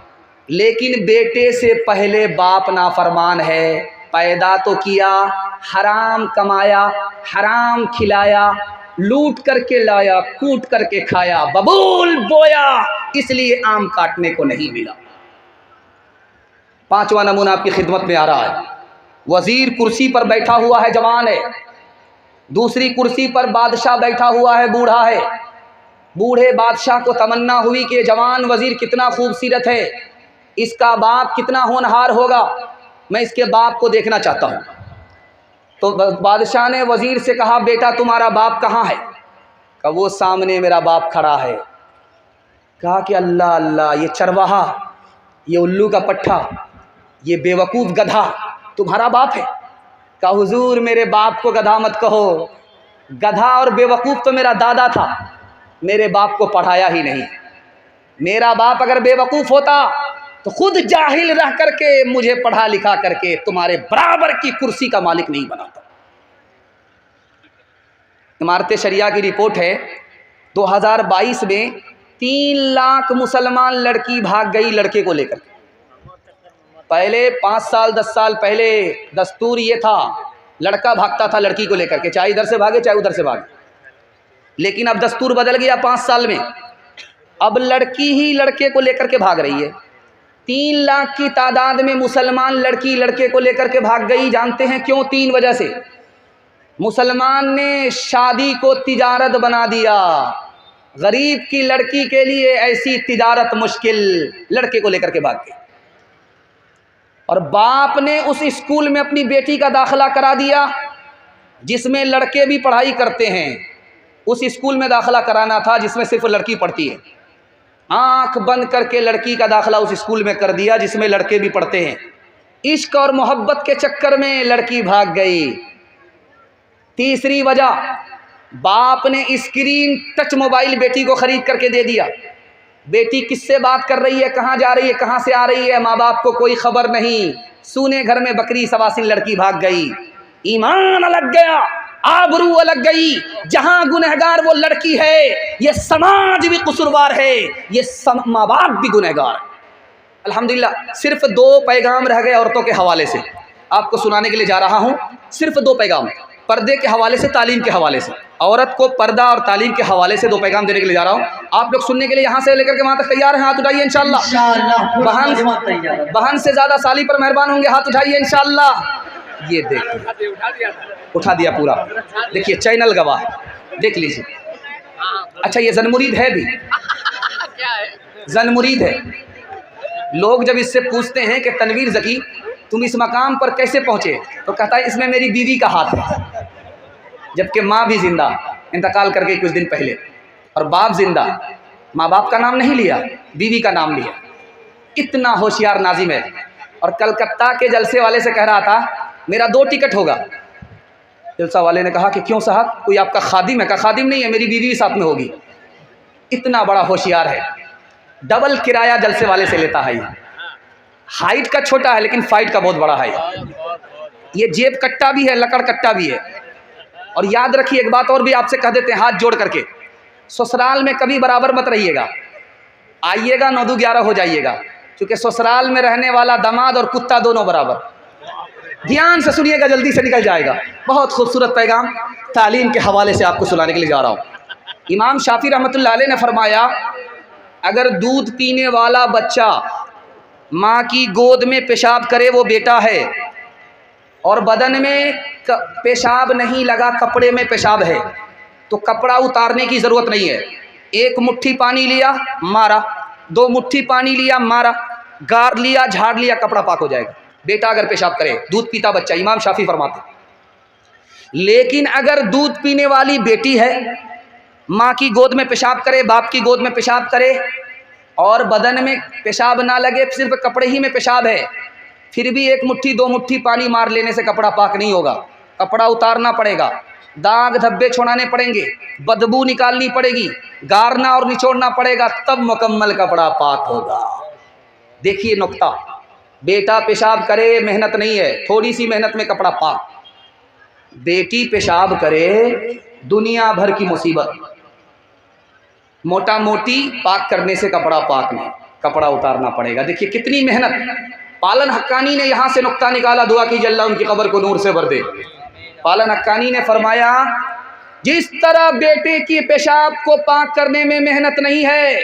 S1: लेकिन बेटे से पहले बाप नाफरमान है। पैदा तो किया, हराम कमाया, हराम खिलाया, लूट करके लाया, कूट करके खाया, बबूल बोया, इसलिए आम काटने को नहीं मिला। 5वां नमूना आपकी खिदमत में आ रहा है। वजीर कुर्सी पर बैठा हुआ है, जवान है, दूसरी कुर्सी पर बादशाह बैठा हुआ है, बूढ़ा है। बूढ़े बादशाह को तमन्ना हुई कि जवान वजीर कितना खूबसूरत है, इसका बाप कितना होनहार होगा, मैं इसके बाप को देखना चाहता हूँ। तो बादशाह ने वजीर से कहा, बेटा तुम्हारा बाप कहाँ है? कहा, वो सामने मेरा बाप खड़ा है। कहा कि अल्लाह अल्लाह, ये चरवाहा, ये उल्लू का पट्ठा, ये बेवकूफ़ गधा तुम्हारा बाप है? कहा, हुजूर मेरे बाप को गधा मत कहो, गधा और बेवकूफ़ तो मेरा दादा था, मेरे बाप को पढ़ाया ही नहीं। मेरा बाप अगर बेवकूफ़ होता तो खुद जाहिल रह करके मुझे पढ़ा लिखा करके तुम्हारे बराबर की कुर्सी का मालिक नहीं बनाता। इमारत शरिया की रिपोर्ट है, 2022 में 3 लाख मुसलमान लड़की भाग गई लड़के को लेकर। पहले 5 साल 10 साल पहले दस्तूर ये था, लड़का भागता था लड़की को लेकर के, चाहे इधर से भागे चाहे उधर से भागे। लेकिन अब दस्तूर बदल गया 5 साल में, अब लड़की ही लड़के को लेकर के भाग रही है। 3 लाख की तादाद में मुसलमान लड़की लड़के को लेकर के भाग गई। जानते हैं क्यों? 3 वजह से। मुसलमान ने शादी को तिजारत बना दिया, गरीब की लड़की के लिए ऐसी तिजारत मुश्किल, लड़के को लेकर के भाग गई। और बाप ने उस स्कूल में अपनी बेटी का दाखिला करा दिया जिसमें लड़के भी पढ़ाई करते हैं। उस स्कूल में दाखिला कराना था जिसमें सिर्फ लड़की पढ़ती है। आंख बंद करके लड़की का दाखिला उस स्कूल में कर दिया जिसमें लड़के भी पढ़ते हैं। इश्क और मोहब्बत के चक्कर में लड़की भाग गई। तीसरी वजह, बाप ने स्क्रीन टच मोबाइल बेटी को खरीद करके दे दिया। बेटी किससे बात कर रही है, कहाँ जा रही है, कहाँ से आ रही है, माँ बाप को कोई खबर नहीं। सूने घर में बकरी सवासिन लड़की भाग गई। ईमान अलग गया, आबरू अलग गई। जहां गुनहगार वो लड़की है, ये समाज भी कसूरवार है, ये माँ बाप भी गुनहगार है। अल्हम्दुलिल्लाह सिर्फ 2 पैगाम रह गए औरतों के हवाले से, आपको सुनाने के लिए जा रहा हूँ। सिर्फ 2 पैगाम, पर्दे के हवाले से, तालीम के हवाले से। औरत को पर्दा और तालीम के हवाले से 2 पैगाम देने के लिए जा रहा हूँ। आप लोग सुनने के लिए यहाँ से लेकर के वहाँ तक तैयार हैं? हाथ उठाइए इंशाअल्लाह। बहन से ज़्यादा साली पर मेहरबान होंगे, हाथ उठाइए इंशाअल्लाह। ये देखिए उठा दिया पूरा, देखिए चैनल गवाह, देख लीजिए। अच्छा ये ज़नमुरीद है भी, ज़नमुरीद है। लोग जब इससे पूछते हैं कि तनवीर ज़की तुम इस मकाम पर कैसे पहुँचे, तो कहता है इसमें मेरी बीवी का हाथ है। जबकि माँ भी जिंदा, इंतकाल कर गई कुछ दिन पहले, और बाप जिंदा, माँ बाप का नाम नहीं लिया, बीवी का नाम लिया। इतना होशियार नाजिम है। और कलकत्ता के जलसे वाले से कह रहा था मेरा 2 टिकट होगा। जलसा वाले ने कहा कि क्यों साहब, कोई आपका खादिम है? का खादिम नहीं है, मेरी बीवी भी साथ में होगी। इतना बड़ा होशियार है, डबल किराया जलसे वाले से लेता है। हाइट का छोटा है लेकिन फाइट का बहुत बड़ा है। ये जेब कट्टा भी है, लकड़ कट्टा भी है। और याद रखिए एक बात और भी आपसे कह देते हैं हाथ जोड़ करके, ससुराल में कभी बराबर मत रहिएगा। आइएगा 9-11 हो जाइएगा, क्योंकि ससुराल में रहने वाला दामाद और कुत्ता दोनों बराबर। ध्यान से सुनिएगा, जल्दी से निकल जाएगा। बहुत खूबसूरत पैगाम तालीम के हवाले से आपको सुनाने के लिए जा रहा हूँ। इमाम शाफी रहमतुल्लाह अलैह ने फरमाया, अगर दूध पीने वाला बच्चा माँ की गोद में पेशाब करे वो बेटा है, और बदन में पेशाब नहीं लगा, कपड़े में पेशाब है, तो कपड़ा उतारने की ज़रूरत नहीं है। 1 मुट्ठी पानी लिया मारा, 2 मुट्ठी पानी लिया मारा, गार लिया झाड़ लिया, कपड़ा पाक हो जाएगा। बेटा अगर पेशाब करे, दूध पीता बच्चा, इमाम शाफी फरमाते। लेकिन अगर दूध पीने वाली बेटी है, माँ की गोद में पेशाब करे, बाप की गोद में पेशाब करे, और बदन में पेशाब ना लगे, सिर्फ कपड़े ही में पेशाब है, फिर भी 1 मुट्ठी 2 मुट्ठी पानी मार लेने से कपड़ा पाक नहीं होगा। कपड़ा उतारना पड़ेगा, दाग धब्बे छोड़ाने पड़ेंगे, बदबू निकालनी पड़ेगी, गारना और निचोड़ना पड़ेगा, तब मुकम्मल कपड़ा पाक होगा। देखिए नुक्ता, बेटा पेशाब करे मेहनत नहीं है, थोड़ी सी मेहनत में कपड़ा पाक। बेटी पेशाब करे दुनिया भर की मुसीबत, मोटा मोटी पाक करने से कपड़ा पाक नहीं, कपड़ा उतारना पड़ेगा। देखिए कितनी मेहनत। पालन हक्कानी ने यहाँ से नुक्ता निकाला, दुआ कीजिए अल्लाह उनकी कब्र को नूर से भर दे। पालन हक्कानी ने फरमाया, जिस तरह बेटे की पेशाब को पाक करने में मेहनत नहीं है,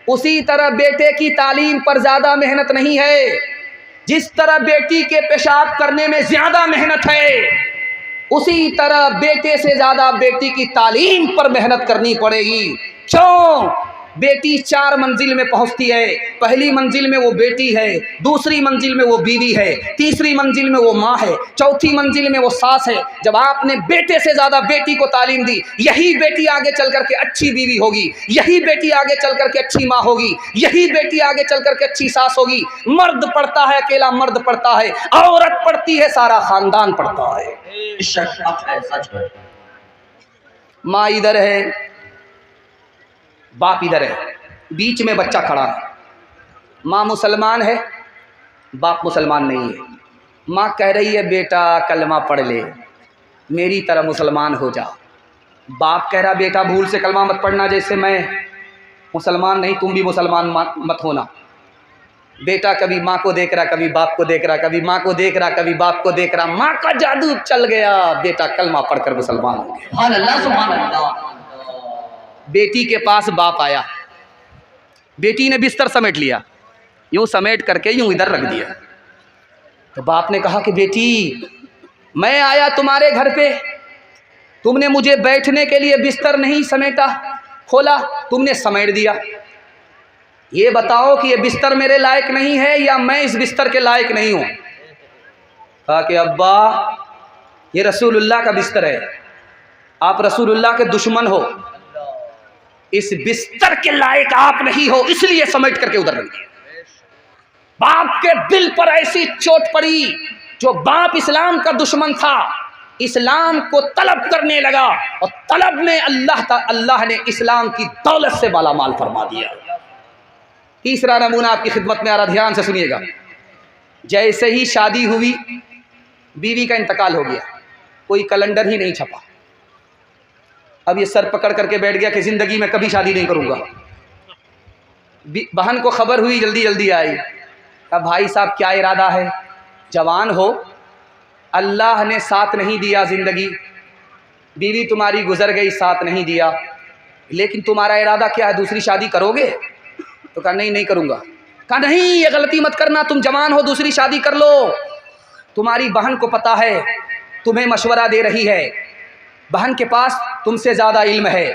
S1: उसी तरह बेटे की तालीम पर ज़्यादा मेहनत नहीं है। जिस तरह बेटी के पेशाब करने में ज़्यादा मेहनत है, उसी तरह बेटे से ज़्यादा बेटी की तालीम पर मेहनत करनी पड़ेगी। क्यों? बेटी 4 मंजिल में पहुंचती है। पहली मंजिल में वो बेटी है, दूसरी मंजिल में वो बीवी है, तीसरी मंजिल में वो माँ है, चौथी मंजिल में वो सास है। जब आपने बेटे से ज़्यादा बेटी को तालीम दी, यही बेटी आगे चल करके अच्छी बीवी होगी, यही बेटी आगे चल करके अच्छी माँ होगी, यही बेटी आगे चल करके अच्छी सास होगी। मर्द पढ़ता है, अकेला मर्द पढ़ता है, औरत पढ़ती है, सारा खानदान पढ़ता है। माँ इधर है, बाप इधर है, बीच में बच्चा खड़ा है। माँ मुसलमान है, बाप मुसलमान नहीं है। माँ कह रही है बेटा कलमा पढ़ ले, मेरी तरह मुसलमान हो जा। बाप कह रहा बेटा भूल से कलमा मत पढ़ना, जैसे मैं मुसलमान नहीं तुम भी मुसलमान मत होना। बेटा कभी माँ को देख रहा, कभी बाप को देख रहा, कभी माँ को देख रहा, कभी बाप को देख रहा। माँ का जादू चल गया, बेटा कलमा पढ़कर मुसलमान हो गया। बेटी के पास बाप आया, बेटी ने बिस्तर समेट लिया, यूँ समेट करके यूँ इधर रख दिया। तो बाप ने कहा कि बेटी मैं आया तुम्हारे घर पे, तुमने मुझे बैठने के लिए बिस्तर नहीं समेटा, खोला, तुमने समेट दिया। ये बताओ कि ये बिस्तर मेरे लायक नहीं है या मैं इस बिस्तर के लायक नहीं हूँ? कहा कि अब्बा ये रसूलुल्लाह का बिस्तर है, आप रसूलुल्लाह के दुश्मन हो, इस बिस्तर के लायक आप नहीं हो, इसलिए समेट करके उधर रख दिया। बाप के दिल पर ऐसी चोट पड़ी, जो बाप इस्लाम का दुश्मन था, इस्लाम को तलब करने लगा, और तलब में अल्लाह ने इस्लाम की दौलत से मालामाल फरमा दिया। तीसरा नमूना आपकी खिदमत में आ रहा, ध्यान से सुनिएगा। जैसे ही शादी हुई, बीवी का इंतकाल हो गया, कोई कैलेंडर ही नहीं छपा। अब ये सर पकड़ करके बैठ गया कि ज़िंदगी में कभी शादी नहीं करूँगा। बहन को खबर हुई, जल्दी जल्दी आई, अब भाई साहब क्या इरादा है? जवान हो, अल्लाह ने साथ नहीं दिया ज़िंदगी, बीवी तुम्हारी गुजर गई, साथ नहीं दिया, लेकिन तुम्हारा इरादा क्या है? दूसरी शादी करोगे? तो कहा नहीं, नहीं करूँगा। कहा नहीं, ये गलती मत करना, तुम जवान हो, दूसरी शादी कर लो। तुम्हारी बहन को पता है, तुम्हें मशवरा दे रही है, बहन के पास तुमसे ज़्यादा इल्म है,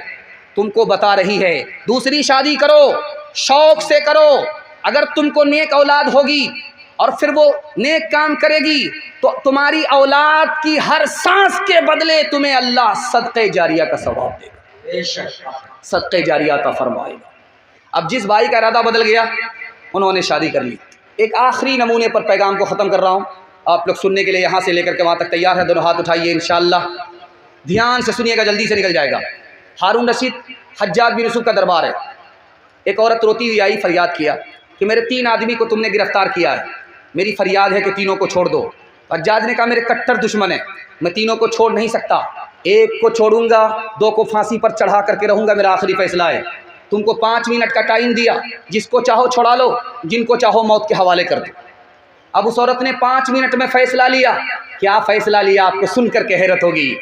S1: तुमको बता रही है दूसरी शादी करो, शौक़ से करो। अगर तुमको नेक औलाद होगी और फिर वो नेक काम करेगी तो तुम्हारी औलाद की हर सांस के बदले तुम्हें अल्लाह सदक़े जारिया का सवाब देगा, सदक़े जारिया का फरमाएगा। अब जिस भाई का इरादा बदल गया, उन्होंने शादी कर ली। एक आखिरी नमूने पर पैगाम को ख़त्म कर रहा हूँ, आप लोग सुनने के लिए यहाँ से लेकर के वहाँ तक तैयार है? दोनों हाथ उठाइए, इंशाअल्लाह ध्यान से सुनिएगा, जल्दी से निकल जाएगा। हारून रशीद हज्जाज बिन यूसुफ का दरबार है। एक औरत रोती हुई आई, फरियाद किया कि मेरे 3 आदमी को तुमने गिरफ्तार किया है, मेरी फरियाद है कि तीनों को छोड़ दो। हज्जाज ने कहा मेरे कट्टर दुश्मन है, मैं तीनों को छोड़ नहीं सकता, एक को छोड़ूंगा, 2 को फांसी पर चढ़ा करके रहूँगा, मेरा आखिरी फैसला है। तुमको 5 मिनट का टाइम दिया, जिसको चाहो छोड़ा लो, जिनको चाहो मौत के हवाले कर दो। अब उस औरत ने 5 मिनट में फैसला लिया। क्या फैसला लिया? आपको सुनकर के हैरत होगी।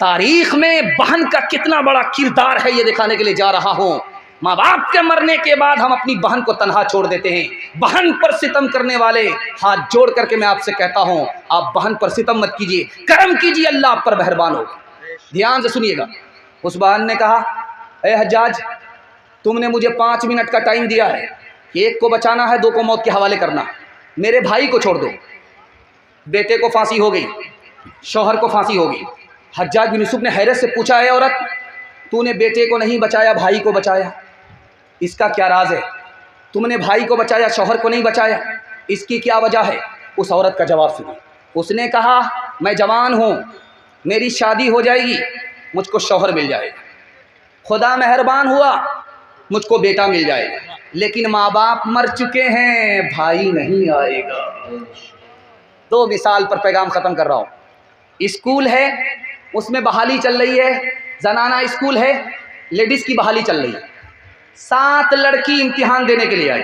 S1: तारीख में बहन का कितना बड़ा किरदार है, ये दिखाने के लिए जा रहा हूँ। माँ बाप के मरने के बाद हम अपनी बहन को तन्हा छोड़ देते हैं। बहन पर सितम करने वाले, हाथ जोड़ करके मैं आपसे कहता हूँ, आप बहन पर सितम मत कीजिए, करम कीजिए, अल्लाह आप पर मेहरबान होगा। ध्यान से सुनिएगा। उस बहन ने कहा, ए हज्जाज, तुमने मुझे 5 मिनट का टाइम दिया है, एक को बचाना है, 2 को मौत के हवाले करना, मेरे भाई को छोड़ दो। बेटे को फांसी हो गई, शौहर को फांसी हो गई। हज्जाज बिन यूसुफ ने हैरत से पूछा, है औरत, तूने बेटे को नहीं बचाया, भाई को बचाया, इसका क्या राज है? तुमने भाई को बचाया, शौहर को नहीं बचाया, इसकी क्या वजह है? उस औरत का जवाब सुनिए। उसने कहा, मैं जवान हूँ, मेरी शादी हो जाएगी, मुझको शौहर मिल जाएगा, खुदा मेहरबान हुआ मुझको बेटा मिल जाएगा, लेकिन माँ बाप मर चुके हैं, भाई नहीं आएगा। 2 मिसाल पर पैगाम ख़त्म कर रहा हूँ। स्कूल है, उसमें बहाली चल रही है, जनाना स्कूल है, लेडीज़ की बहाली चल रही है। 7 लड़की इम्तिहान देने के लिए आई।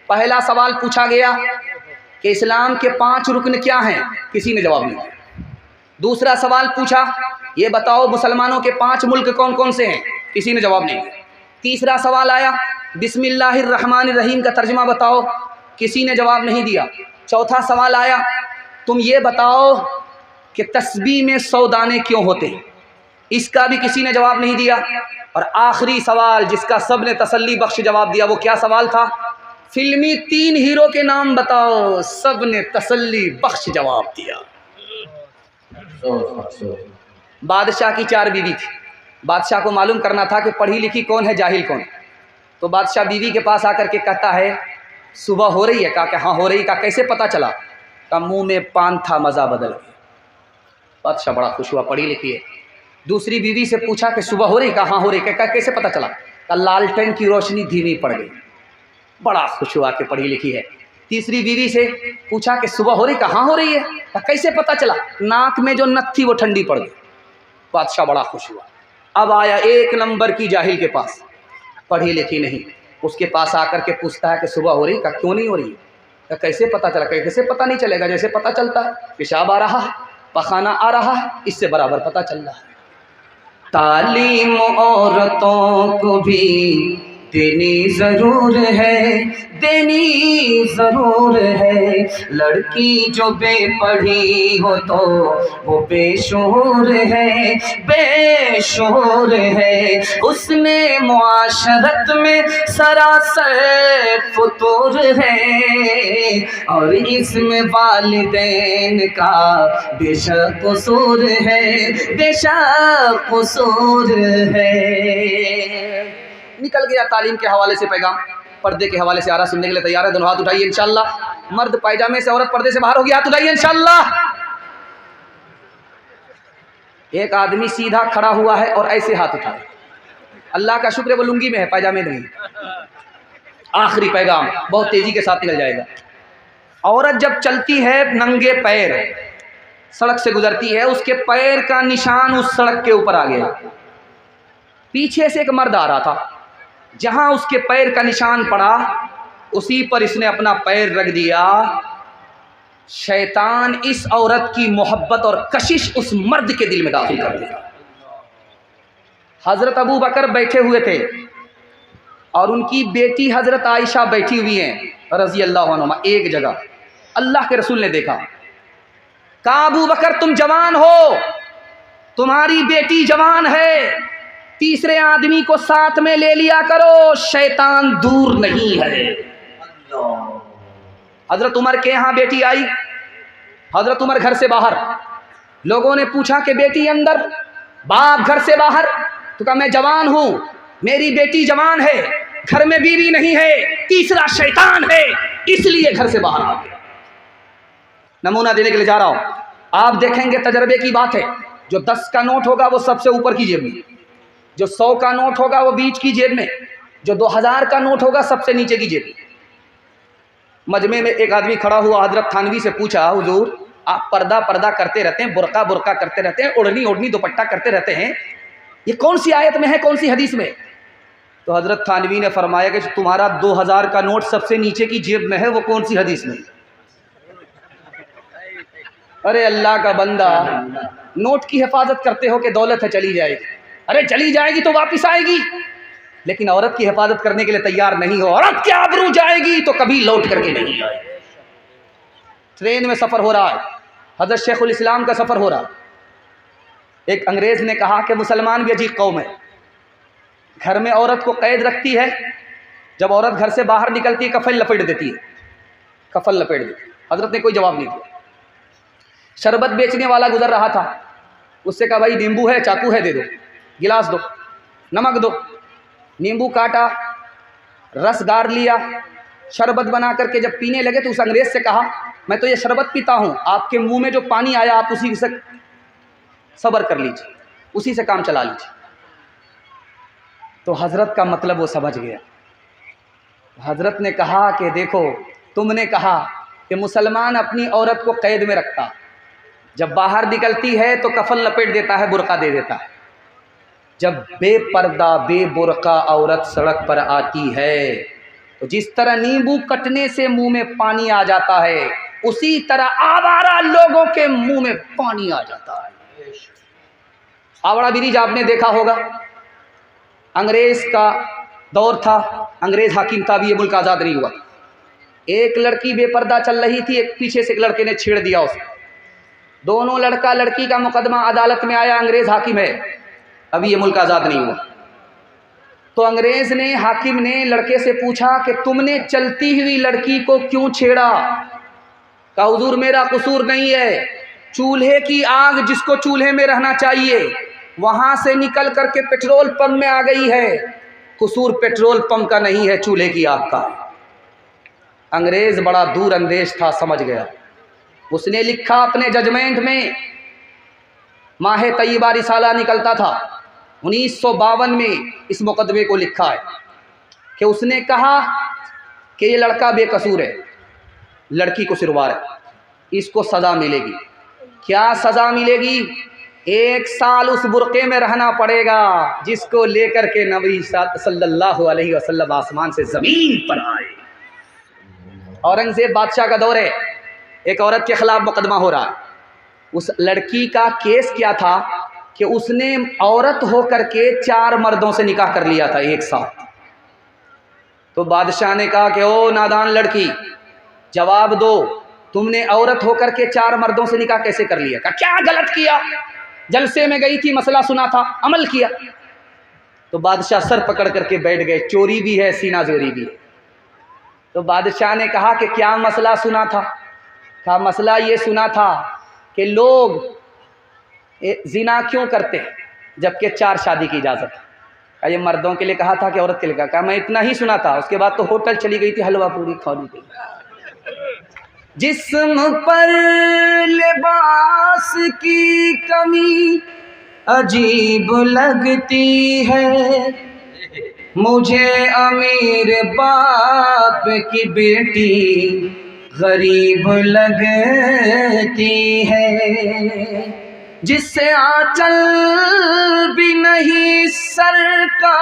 S1: पहला सवाल पूछा गया कि इस्लाम के 5 रुकन क्या हैं? किसी ने जवाब नहीं दिया। दूसरा सवाल पूछा, ये बताओ मुसलमानों के 5 मुल्क कौन कौन से हैं? किसी ने जवाब नहीं दिया। तीसरा सवाल आया, बिस्मिल्लाहिर्रहमानिर्रहीम का तर्जुमा बताओ, किसी ने जवाब नहीं दिया। चौथा सवाल आया, तुम ये बताओ कि तस्बीह में 100 दाने क्यों होते हैं? इसका भी किसी ने जवाब नहीं दिया। और आखिरी सवाल जिसका सब ने तसल्ली बख्श जवाब दिया, वो क्या सवाल था? फिल्मी 3 हीरो के नाम बताओ, सब ने तसल्ली बख्श जवाब दिया। बादशाह की 4 बीवी थी। बादशाह को मालूम करना था कि पढ़ी लिखी कौन है, जाहिल कौन। तो बादशाह बीवी के पास आकर के कहता है, सुबह हो रही है? कहा कि हाँ हो रही। कहा कैसे पता चला? कहा मुँह में पान था, मज़ा बदल गया। बादशाह बड़ा खुश हुआ, पढ़ी लिखी है। दूसरी बीवी से पूछा कि सुबह हो रही? कहा हाँ हो रही। कहा कैसे पता चला? कहा लालटेन की रोशनी धीमी पड़ गई। बड़ा खुश हुआ कि पढ़ी लिखी है। तीसरी बीवी से पूछा कि सुबह हो रही? कहा हाँ हो रही है। कहा कैसे पता चला? नाक में जो नथ थी वो ठंडी पड़ गई। बादशाह बड़ा खुश हुआ। अब आया 1 नंबर की जाहिल के पास, पढ़ी लिखी नहीं। उसके पास आकर के पूछता है कि सुबह हो रही? कहा क्यों नहीं हो रही है? कहा कैसे पता चला? कैसे पता नहीं चलेगा, जैसे पता चलता है पेशाब आ रहा है, पखाना आ रहा है, इससे बराबर पता चल रहा है। तालीम औरतों को भी देनी ज़रूर है, देनी ज़रूर है। लड़की जो बेपढ़ी हो तो वो बेशूर है, बेशूर है। उसने मुआशरत में सरासर फुतूर है, और इसमें वालिदैन का बेशक कसूर है, बेशक कसूर है। निकल गया तालीम के हवाले से पैगाम। पर्दे के हवाले से आ रहा, सुनने के लिए तैयार है? दोनों हाथ उठाइए इंशाअल्लाह। मर्द पायजामे से, औरत पर्दे से बाहर होगी, हाथ उठाइए इंशाअल्लाह। एक आदमी सीधा खड़ा हुआ है और ऐसे हाथ उठाए, अल्लाह का शुक्र है वो लुंगी में है, पायजामे नहीं। आखिरी पैगाम बहुत तेजी के साथ निकल जाएगा। औरत जब चलती है नंगे पैर, सड़क से गुजरती है, उसके पैर का निशान उस सड़क के ऊपर आ गया। पीछे से एक मर्द आ रहा था, जहां उसके पैर का निशान पड़ा उसी पर इसने अपना पैर रख दिया। शैतान इस औरत की मोहब्बत और कशिश उस मर्द के दिल में दाखिल कर दिया। हजरत अबू बकर बैठे हुए थे और उनकी बेटी हजरत आयशा बैठी हुई हैं रजी अल्लाह अन्हुमा एक जगह। अल्लाह के रसूल ने देखा, कहा अबू बकर तुम जवान हो, तुम्हारी बेटी जवान है, तीसरे आदमी को साथ में ले लिया करो, शैतान दूर नहीं है। हजरत उमर के यहाँ बेटी आई, हजरत उमर घर से बाहर। लोगों ने पूछा कि बेटी अंदर, बाप घर से बाहर। तो कहा मैं जवान हूं, मेरी बेटी जवान है, घर में बीवी नहीं है, तीसरा शैतान है, इसलिए घर से बाहर आ गया। नमूना देने के लिए जा रहा हूं, आप देखेंगे तजर्बे की बात है। जो 10 का नोट होगा वो सबसे ऊपर की जेब में, जो 100 का नोट होगा वो बीच की जेब में, जो 2000 का नोट होगा सबसे नीचे की जेब में। मजमे में एक आदमी खड़ा हुआ, हजरत थानवी से पूछा, हुजूर आप पर्दा पर्दा करते रहते हैं, बुरका बुरका करते रहते हैं, ओढ़नी ओढ़नी दुपट्टा करते रहते हैं, ये कौन सी आयत में है, कौन सी हदीस में? तो हजरत थानवी ने फरमाया कि तुम्हारा 2000 का नोट सबसे नीचे की जेब में है, वो कौन सी हदीस में? अरे अल्लाह का बंदा, नोट की हिफाजत करते हो कि दौलत है चली जाएगी। अरे चली जाएगी तो वापस आएगी, लेकिन औरत की हिफाजत करने के लिए तैयार नहीं हो। औरत की आबरू जाएगी तो कभी लौट करके नहीं आएगी। ट्रेन में सफ़र हो रहा है, हज़रत शेखुल इस्लाम का सफ़र हो रहा है। एक अंग्रेज़ ने कहा कि मुसलमान भी अजीब कौम है, घर में औरत को कैद रखती है, जब औरत घर से बाहर निकलती है कफन लपेट देती है, कफन लपेट देती है। हज़रत ने कोई जवाब नहीं दिया। शरबत बेचने वाला गुजर रहा था, उससे कहा भाई नींबू है, चाकू है, दे दो, गिलास दो, नमक दो। नींबू काटा, रस गार लिया, शरबत बना करके जब पीने लगे तो उस अंग्रेज़ से कहा मैं तो ये शरबत पीता हूँ, आपके मुंह में जो पानी आया आप उसी से सब्र कर लीजिए, उसी से काम चला लीजिए। तो हज़रत का मतलब वो समझ गया। हज़रत ने कहा कि देखो तुमने कहा कि मुसलमान अपनी औरत को कैद में रखता, जब बाहर निकलती है तो कफन लपेट देता है, बुर्का दे देता है। जब बेपर्दा बेबुर्का औरत सड़क पर आती है तो जिस तरह नींबू कटने से मुंह में पानी आ जाता है, उसी तरह आवारा लोगों के मुंह में पानी आ जाता है। हावड़ा ब्रिज आपने देखा होगा, अंग्रेज का दौर था, अंग्रेज हाकिम था, अभी ये मुल्क आज़ाद नहीं हुआ। एक लड़की बेपर्दा चल रही थी, एक पीछे से एक लड़के ने छेड़ दिया उसको। दोनों लड़का लड़की का मुकदमा अदालत में आया, अंग्रेज हाकिम है, अभी ये मुल्क आज़ाद नहीं हुआ। तो अंग्रेज ने, हाकिम ने लड़के से पूछा कि तुमने चलती हुई लड़की को क्यों छेड़ा? कहा हुजूर मेरा कसूर नहीं है, चूल्हे की आग जिसको चूल्हे में रहना चाहिए वहां से निकल करके पेट्रोल पंप में आ गई है, कसूर पेट्रोल पंप का नहीं है, चूल्हे की आग का। अंग्रेज बड़ा दूर अंदेश था, समझ गया। उसने लिखा अपने जजमेंट में, माह तैयबा रिसाला निकलता था 1952 में, इस मुकदमे को लिखा है कि उसने कहा कि ये लड़का बेकसूर है, लड़की को सिरवार है, इसको सज़ा मिलेगी। क्या सज़ा मिलेगी? 1 साल उस बुर्के में रहना पड़ेगा जिसको लेकर के नबी सल्लल्लाहु अलैहि वसल्लम आसमान से ज़मीन पर आए। औरंगज़ेब बादशाह का दौर है, एक औरत के ख़िलाफ़ मुकदमा हो रहा है। उस लड़की का केस क्या था कि उसने औरत होकर के 4 मर्दों से निकाह कर लिया था एक साथ। तो बादशाह ने कहा कि ओ नादान लड़की, जवाब दो, तुमने औरत होकर के 4 मर्दों से निकाह कैसे कर लिया? कहा क्या गलत किया? जलसे में गई थी, मसला सुना था, अमल किया। तो बादशाह सर पकड़ करके बैठ गए, चोरी भी है सीना जोरी भी है। तो बादशाह ने कहा कि क्या मसला सुना था? कहा मसला ये सुना था कि लोग जिना क्यों करते हैं जबकि 4 शादी की इजाज़त है। ये मर्दों के लिए कहा था कि औरत के लिए? कहा मैं इतना ही सुना था। उसके बाद तो होटल चली गई थी हलवा पूरी खाने के लिए। जिस्म पर लिबास की कमी अजीब लगती है, मुझे अमीर बाप की बेटी गरीब लगती है, जिससे आंचल भी नहीं सर का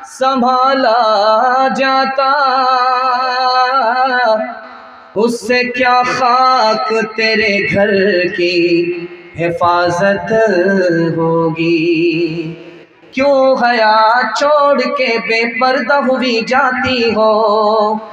S1: संभाला जाता, उससे क्या खाक तेरे घर की हिफाजत होगी। क्यों हया छोड़ के बेपर्दा हुई जाती हो,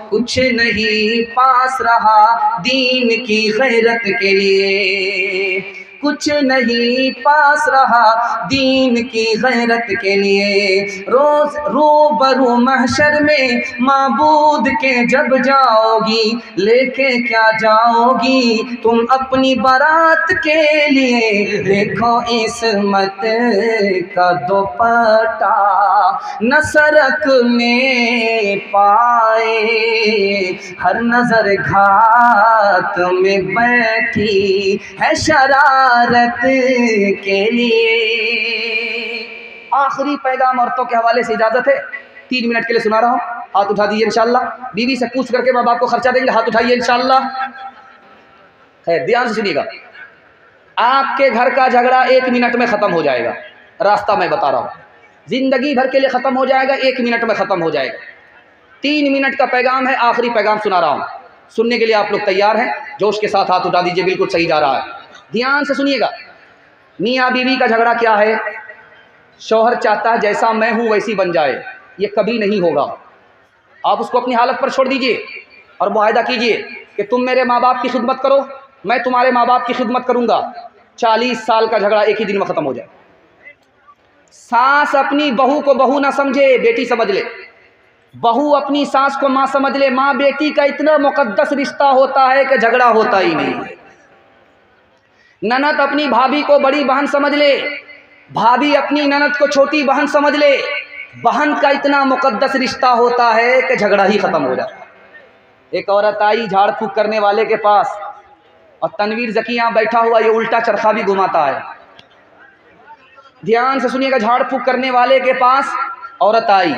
S1: कुछ नहीं पास रहा दीन की गैरत के लिए, कुछ नहीं पास रहा दीन की गैरत के लिए। रोज रूबरू महशर में माबूद के जब जाओगी, लेके क्या जाओगी तुम अपनी बारात के लिए। देखो इस्मत का दुपट्टा न सरक में पाए, हर नजर घात में बैठी है शरारत के लिए। आखिरी पैगाम औरतों के हवाले से इजाजत है, 3 मिनट के लिए सुना रहा हूँ, हाथ उठा दीजिए इंशाल्लाह। बीवी से पूछ करके माँ बाप को खर्चा देंगे, हाथ उठाइए इंशाल्लाह। है, ध्यान से सुनिएगा। आपके घर का झगड़ा 1 मिनट में ख़त्म हो जाएगा, रास्ता मैं बता रहा हूँ। ज़िंदगी भर के लिए ख़त्म हो जाएगा, 1 मिनट में ख़त्म हो जाएगा। 3 मिनट का पैगाम है, आखिरी पैगाम सुना रहा हूँ, सुनने के लिए आप लोग तैयार हैं? जोश के साथ हाथ उठा दीजिए, बिल्कुल सही जा रहा है। ध्यान से सुनिएगा। मियाँ बीवी का झगड़ा क्या है? शौहर चाहता है जैसा मैं हूँ वैसी बन जाए, ये कभी नहीं होगा। आप उसको अपनी हालत पर छोड़ दीजिए और मुआहदा कीजिए कि तुम मेरे माँ बाप की खिदमत करो, मैं तुम्हारे माँ बाप की खिदमत करूँगा। 40 साल का झगड़ा एक ही दिन में ख़त्म हो जाए। सास अपनी बहू को बहू ना समझे, बेटी समझ ले। बहू अपनी सास को माँ समझ ले। माँ बेटी का इतना मुकद्दस रिश्ता होता है कि झगड़ा होता ही नहीं। ननद अपनी भाभी को बड़ी बहन समझ ले, भाभी अपनी ननद को छोटी बहन समझ ले। बहन का इतना मुकद्दस रिश्ता होता है कि झगड़ा ही ख़त्म हो जाता है। एक औरत आई झाड़ फूक करने वाले के पास, और तनवीर ज़की यहाँ बैठा हुआ, ये उल्टा चरखा भी घुमाता है। ध्यान से सुनिएगा। झाड़ फूक करने वाले के पास औरत आई,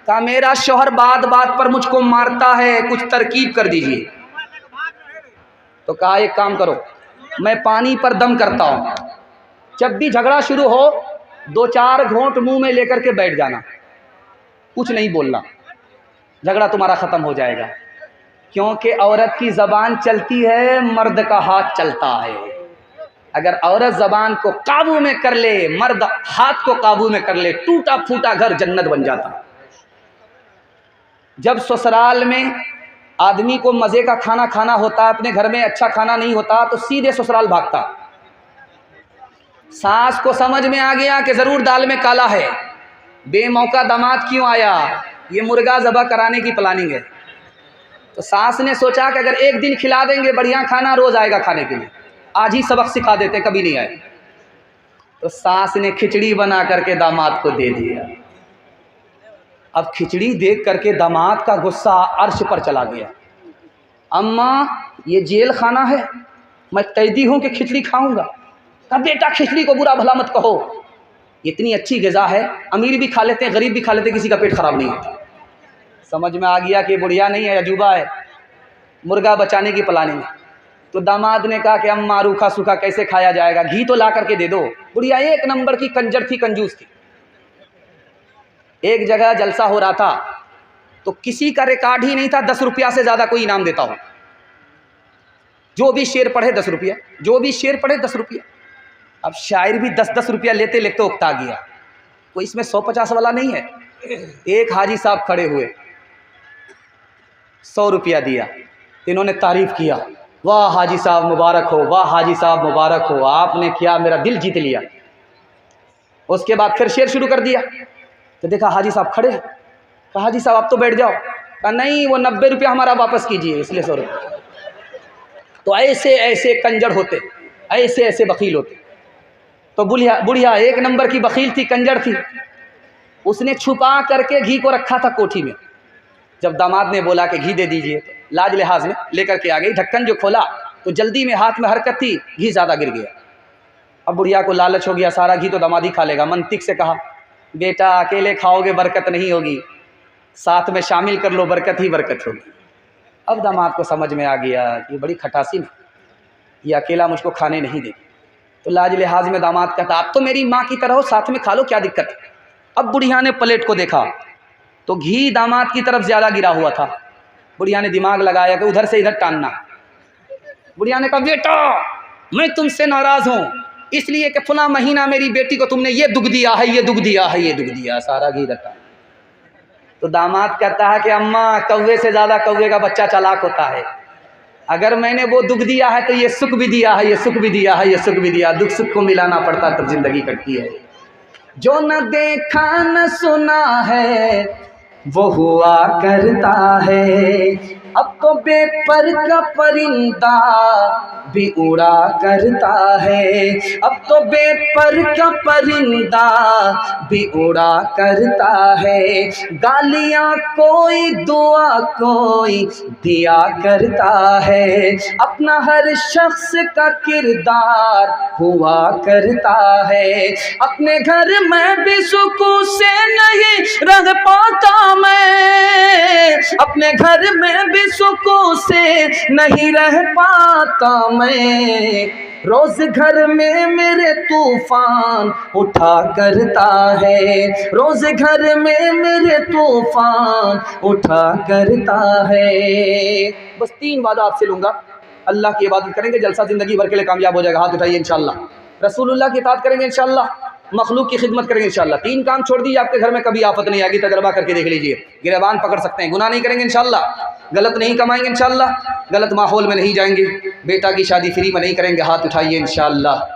S1: कहा मेरा शौहर बात बात पर मुझको मारता है, कुछ तरकीब कर दीजिए। तो कहा एक काम करो, मैं पानी पर दम करता हूँ, जब भी झगड़ा शुरू हो 2-4 घूंट मुंह में लेकर के बैठ जाना, कुछ नहीं बोलना, झगड़ा तुम्हारा ख़त्म हो जाएगा। क्योंकि औरत की ज़बान चलती है, मर्द का हाथ चलता है। अगर औरत ज़बान को काबू में कर ले, मर्द हाथ को काबू में कर ले, टूटा फूटा घर जन्नत बन जाता। जब ससुराल में आदमी को मज़े का खाना खाना होता है, अपने घर में अच्छा खाना नहीं होता, तो सीधे ससुराल भागता। सास को समझ में आ गया कि ज़रूर दाल में काला है, बेमौका दामाद क्यों आया, ये मुर्गा ज़बह कराने की प्लानिंग है। तो सास ने सोचा कि अगर एक दिन खिला देंगे बढ़िया खाना, रोज़ आएगा खाने के लिए, आज ही सबक सिखा देते, कभी नहीं आए। तो सास ने खिचड़ी बना करके दामाद को दे दिया। अब खिचड़ी देख करके दामाद का गुस्सा अर्श पर चला गया। अम्मा ये जेल खाना है, मैं कैदी हूँ कि खिचड़ी खाऊंगा? अब बेटा खिचड़ी को बुरा भला मत कहो, इतनी अच्छी ग़िज़ा है, अमीर भी खा लेते हैं, गरीब भी खा लेते हैं, किसी का पेट खराब नहीं होता। समझ में आ गया कि बुढ़िया नहीं है, अजूबा है, मुर्गा बचाने की प्लानिंग है। तो दामाद ने कहा कि अम्मा रूखा सूखा कैसे खाया जाएगा, घी तो ला करके दे दो। बुढ़िया 1 नंबर की कंजर थी, कंजूस थी। एक जगह जलसा हो रहा था, तो किसी का रिकॉर्ड ही नहीं था 10 रुपया से ज़्यादा कोई इनाम देता हो। जो भी शेर पढ़े 10 रुपया, जो भी शेर पढ़े 10 रुपया। अब शायर भी 10-10 रुपया लेते लेते उकता गया, कोई इसमें 100-50 वाला नहीं है। एक हाजी साहब खड़े हुए, 100 रुपया दिया, इन्होंने तारीफ़ किया, वाह हाजी साहब मुबारक हो, वाह हाजी साहब मुबारक हो, आपने क्या मेरा दिल जीत लिया। उसके बाद फिर शेर शुरू कर दिया, तो देखा हाजी साहब खड़े हैं, कहा हाजी साहब आप तो बैठ जाओ। कहा नहीं, वो 90 रुपया हमारा वापस कीजिए, इसलिए 100 रुपया। तो ऐसे ऐसे कंजर होते, ऐसे ऐसे बकील होते। तो बुढ़िया 1 नंबर की बकील थी, कंजर थी, उसने छुपा करके घी को रखा था कोठी में। जब दामाद ने बोला कि घी दे दीजिए, तो लाज लिहाज में लेकर के आ गई। ढक्कन जो खोला तो जल्दी में हाथ में हरकत थी, घी ज़्यादा गिर गया। अब बुढ़िया को लालच हो गया, सारा घी तो दामाद ही खा लेगा। मंतिक से कहा बेटा अकेले खाओगे बरकत नहीं होगी, साथ में शामिल कर लो, बरकत ही बरकत होगी। अब दामाद को समझ में आ गया कि बड़ी खटासी है, ये अकेला मुझको खाने नहीं देगी। तो लाज लिहाज में दामाद कहता आप तो मेरी माँ की तरह हो, साथ में खा लो, क्या दिक्कत है। अब बुढ़िया ने प्लेट को देखा, तो घी दामाद की तरफ ज़्यादा गिरा हुआ था। बुढ़िया ने दिमाग लगाया कि उधर से इधर टानना। बुढ़िया ने कहा बेटा मैं तुमसे नाराज़ हूँ इसलिए कि फला महीना मेरी बेटी को तुमने ये दुख दिया है, ये दुख दिया है, ये दुख दिया है, सारा घी इधर टान। तो दामाद कहता है कि अम्मा कौवे से ज़्यादा कौवे का बच्चा चालाक होता है। अगर मैंने वो दुख दिया है तो ये सुख भी दिया है, ये सुख भी दिया है, ये सुख भी दिया। दुख सुख को मिलाना पड़ता तब जिंदगी कटती है। जो न देखा न सुना है वो हुआ करता है, अब तो बेपर का परिंदा भी उड़ा करता है, अब तो बेपर का परिंदा भी उड़ा करता है। गालियाँ कोई दुआ कोई दिया करता है, अपना हर शख्स का किरदार हुआ करता है। अपने घर में भी सुकून से नहीं रह पाता मैं, अपने घर में भी सुकून से नहीं रह पाता मैं। रोज घर में मेरे तूफान उठा करता है, रोज घर में मेरे तूफान उठा करता है। बस 3 वादा आपसे लूँगा। अल्लाह की इबादत करेंगे, जलसा ज़िंदगी भर के लिए कामयाब हो जाएगा। हाथ उठाइए इंशाअल्लाह। रसूलुल्लाह की इताअत करेंगे इंशाअल्लाह, मखलूक की खिदमत करेंगे इंशाअल्लाह। 3 काम छोड़ दीजिए, आपके घर में कभी आफत नहीं आएगी। तजर्बा करके देख लीजिए, गिरबान पकड़ सकते हैं। गुनाह नहीं करेंगे इंशाअल्लाह, गलत नहीं कमाएंगे इंशाअल्लाह, गलत माहौल में नहीं जाएंगे, बेटा की शादी फ्री में नहीं करेंगे। हाथ उठाइए इंशाअल्लाह।